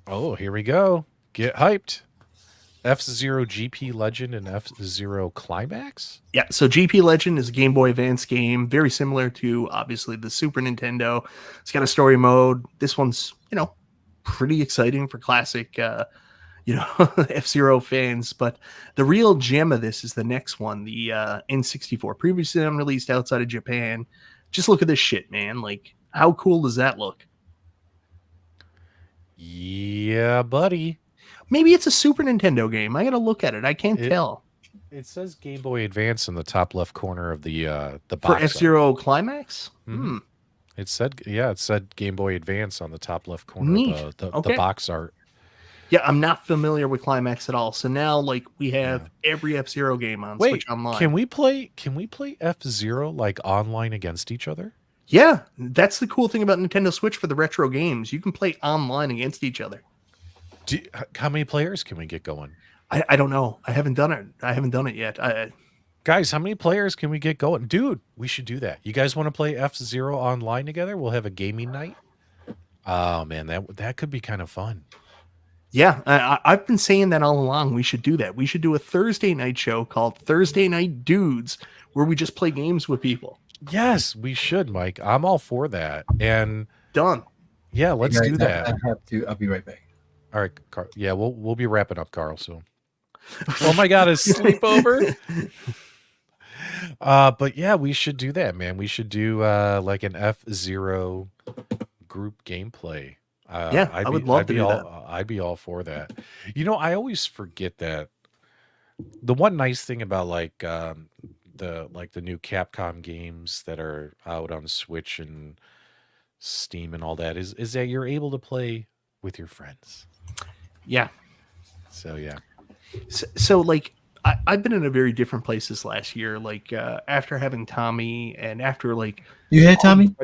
Oh, here we go. Get hyped. F-Zero GP Legend and F-Zero Climax? Yeah, so GP Legend is a Game Boy Advance game, very similar to obviously the Super Nintendo. It's got a story mode. This one's, pretty exciting for classic F-Zero fans, but the real gem of this is the next one, the N64, previously unreleased outside of Japan. Just look at this shit, man. Like, how cool does that look? Yeah, buddy. Maybe it's a Super Nintendo game. I gotta look at it. I can't tell. It says Game Boy Advance in the top left corner of the box. For F-Zero Climax? Mm-hmm. It said Game Boy Advance on the top left corner Neat. of the Okay. box art. Yeah, I'm not familiar with Climax at all. So now, like, we have every F-Zero game on Switch Online. Can we play F-Zero like online against each other? Yeah, that's the cool thing about Nintendo Switch for the retro games. You can play online against each other. How many players can we get going? I don't know. I haven't done it. I haven't done it yet. Guys, how many players can we get going? Dude, we should do that. You guys want to play F-Zero online together? We'll have a gaming night. Oh, man, that could be kind of fun. Yeah, I've been saying that all along. We should do that. We should do a Thursday night show called Thursday Night Dudes, where we just play games with people. Yes, we should, Mike. I'm all for that. And done. Yeah, let's do that. I have to. I'll be right back. All right, Carl. Yeah, we'll be wrapping up, Carl, soon. Oh my God, a sleepover. But yeah, we should do that, man. We should do like an F-Zero group gameplay. I would love to do that. I'd be all for that. I always forget that the one nice thing about like the new Capcom games that are out on Switch and Steam and all that is that you're able to play with your friends. Yeah. So yeah. So like I've been in a very different place this last year. Like after having Tommy and after like you had Tommy.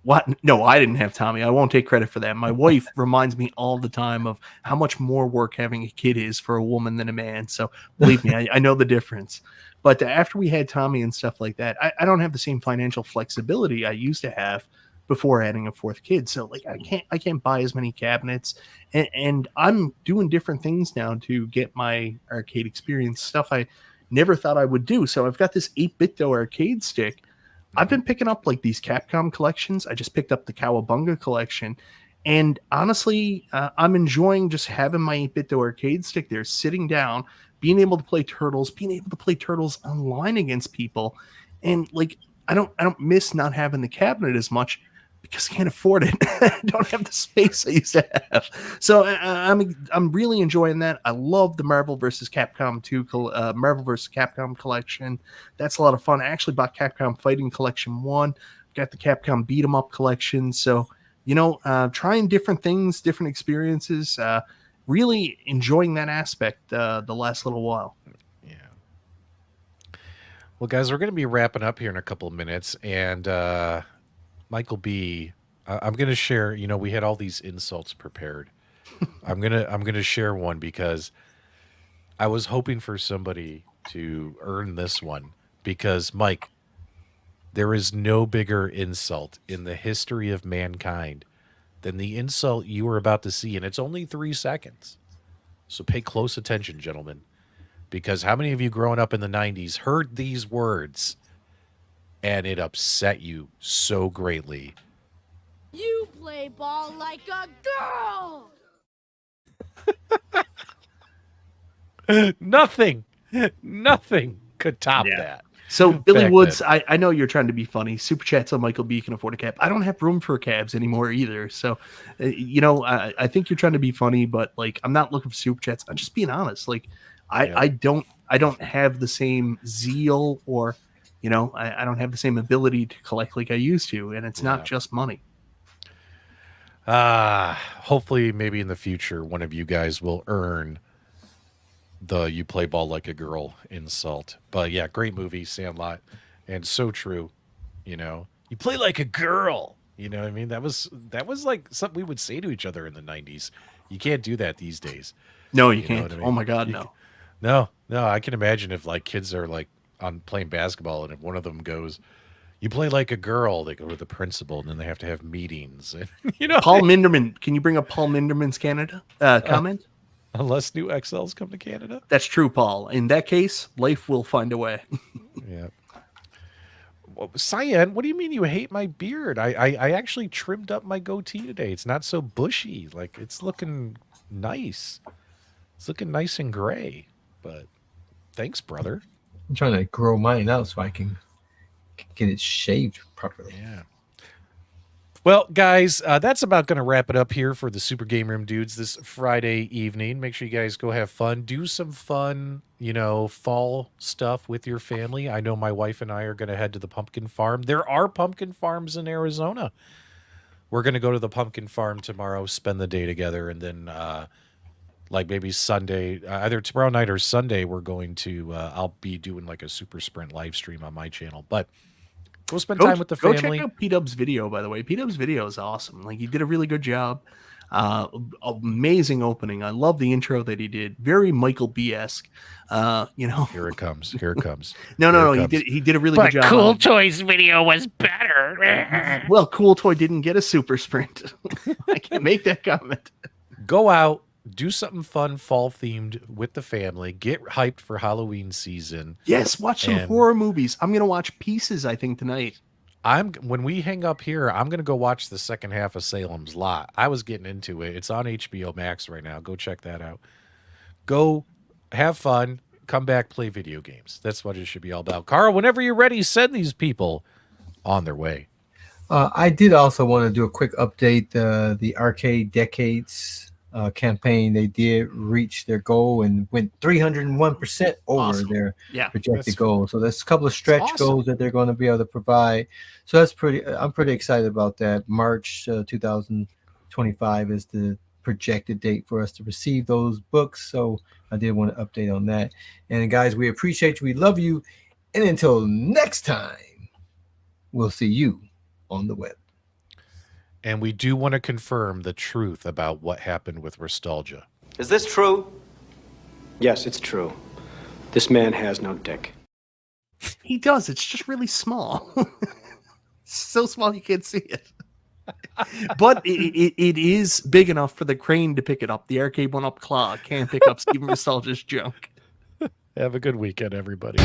What? No, I didn't have Tommy. I won't take credit for that. My wife reminds me all the time of how much more work having a kid is for a woman than a man. So believe me, I know the difference. But after we had Tommy and stuff like that, I don't have the same financial flexibility I used to have before adding a fourth kid. So like I can't buy as many cabinets, and I'm doing different things now to get my arcade experience, stuff I never thought I would do. So I've got this 8BitDo arcade stick. I've been picking up like these Capcom collections. I just picked up the Cowabunga collection, and honestly, I'm enjoying just having my 8BitDo arcade stick there, sitting down, being able to play Turtles online against people, and like I don't miss not having the cabinet as much because I can't afford it. I don't have the space I used to have. So I'm really enjoying that. I love the Marvel vs. Capcom 2 Marvel vs. Capcom collection. That's a lot of fun. I actually bought Capcom Fighting Collection 1. Got the Capcom Beat 'em Up collection. So, trying different things, different experiences. Really enjoying that aspect the last little while. Yeah. Well, guys, we're going to be wrapping up here in a couple of minutes, and Michael B, I'm going to share, we had all these insults prepared I'm gonna share one because I was hoping for somebody to earn this one because Mike, there is no bigger insult in the history of mankind than the insult you are about to see, and it's only 3 seconds. So pay close attention, gentlemen, because how many of you growing up in the 90s heard these words and it upset you so greatly? You play ball like a girl! Nothing could top that. So Billy Back Woods, then. I know you're trying to be funny. Super chat so Michael B can afford a cab. I don't have room for cabs anymore either. So, I think you're trying to be funny, but like I'm not looking for super chats. I'm just being honest. Like I don't have the same zeal or, I don't have the same ability to collect like I used to, and it's not just money. Hopefully maybe in the future one of you guys will earn the "you play ball like a girl" insult. But yeah, great movie, Sandlot, and so true. You play like a girl. You know what I mean? That was like something we would say to each other in the 90s. You can't do that these days. No, you can't. What I mean? Oh my God, no. No. I can imagine if like kids are like on playing basketball and if one of them goes, "You play like a girl," they go to the principal and then they have to have meetings. And Paul Minderman, can you bring up Paul Minderman's Canada comment? Unless new XLs come to Canada. That's true, Paul. In that case, life will find a way. Yeah. Well, Cyan, what do you mean you hate my beard? I actually trimmed up my goatee today. It's not so bushy. Like, it's looking nice. It's looking nice and gray. But thanks, brother. I'm trying to grow mine out so I can get it shaved properly. Yeah. Well, guys, that's about going to wrap it up here for the Super Game Room dudes this Friday evening. Make sure you guys go have fun. Do some fun, fall stuff with your family. I know my wife and I are going to head to the pumpkin farm. There are pumpkin farms in Arizona. We're going to go to the pumpkin farm tomorrow, spend the day together, and then like maybe Sunday, either tomorrow night or Sunday, we're going to, I'll be doing like a Super Sprint live stream on my channel. But go spend time with the family. Go check out P-Dub's video, by the way. P-Dub's video is awesome. Like, he did a really good job. Amazing opening. I love the intro that he did. Very Michael B-esque. Here it comes. No. He did a really good job. Cool Toy's video was better. Well, Cool Toy didn't get a Super Sprint. I can't make that comment. Go out. Do something fun, fall themed with the family. Get hyped for Halloween season. Yes, watch some horror movies. I'm gonna watch Pieces, I think, tonight. When we hang up here, I'm gonna go watch the second half of Salem's Lot. I was getting into it. It's on HBO Max right now. Go check that out. Go have fun. Come back, play video games. That's what it should be all about. Carl, whenever you're ready, send these people on their way. I did also want to do a quick update. The Arcade Decades campaign, they did reach their goal and went 301% over their projected goal. So there's a couple of stretch goals that they're going to be able to provide. So that's I'm pretty excited about that. March 2025 is the projected date for us to receive those books. So I did want to update on that. And guys, we appreciate you. We love you. And until next time, we'll see you on the web. And we do want to confirm the truth about what happened with Nostalgia. Is this true? Yes, it's true. This man has no dick. He does. It's just really small. So small you can't see it. But it is big enough for the crane to pick it up. The Arcade1Up claw can't pick up Steven Nostalgia's junk. Have a good weekend, everybody.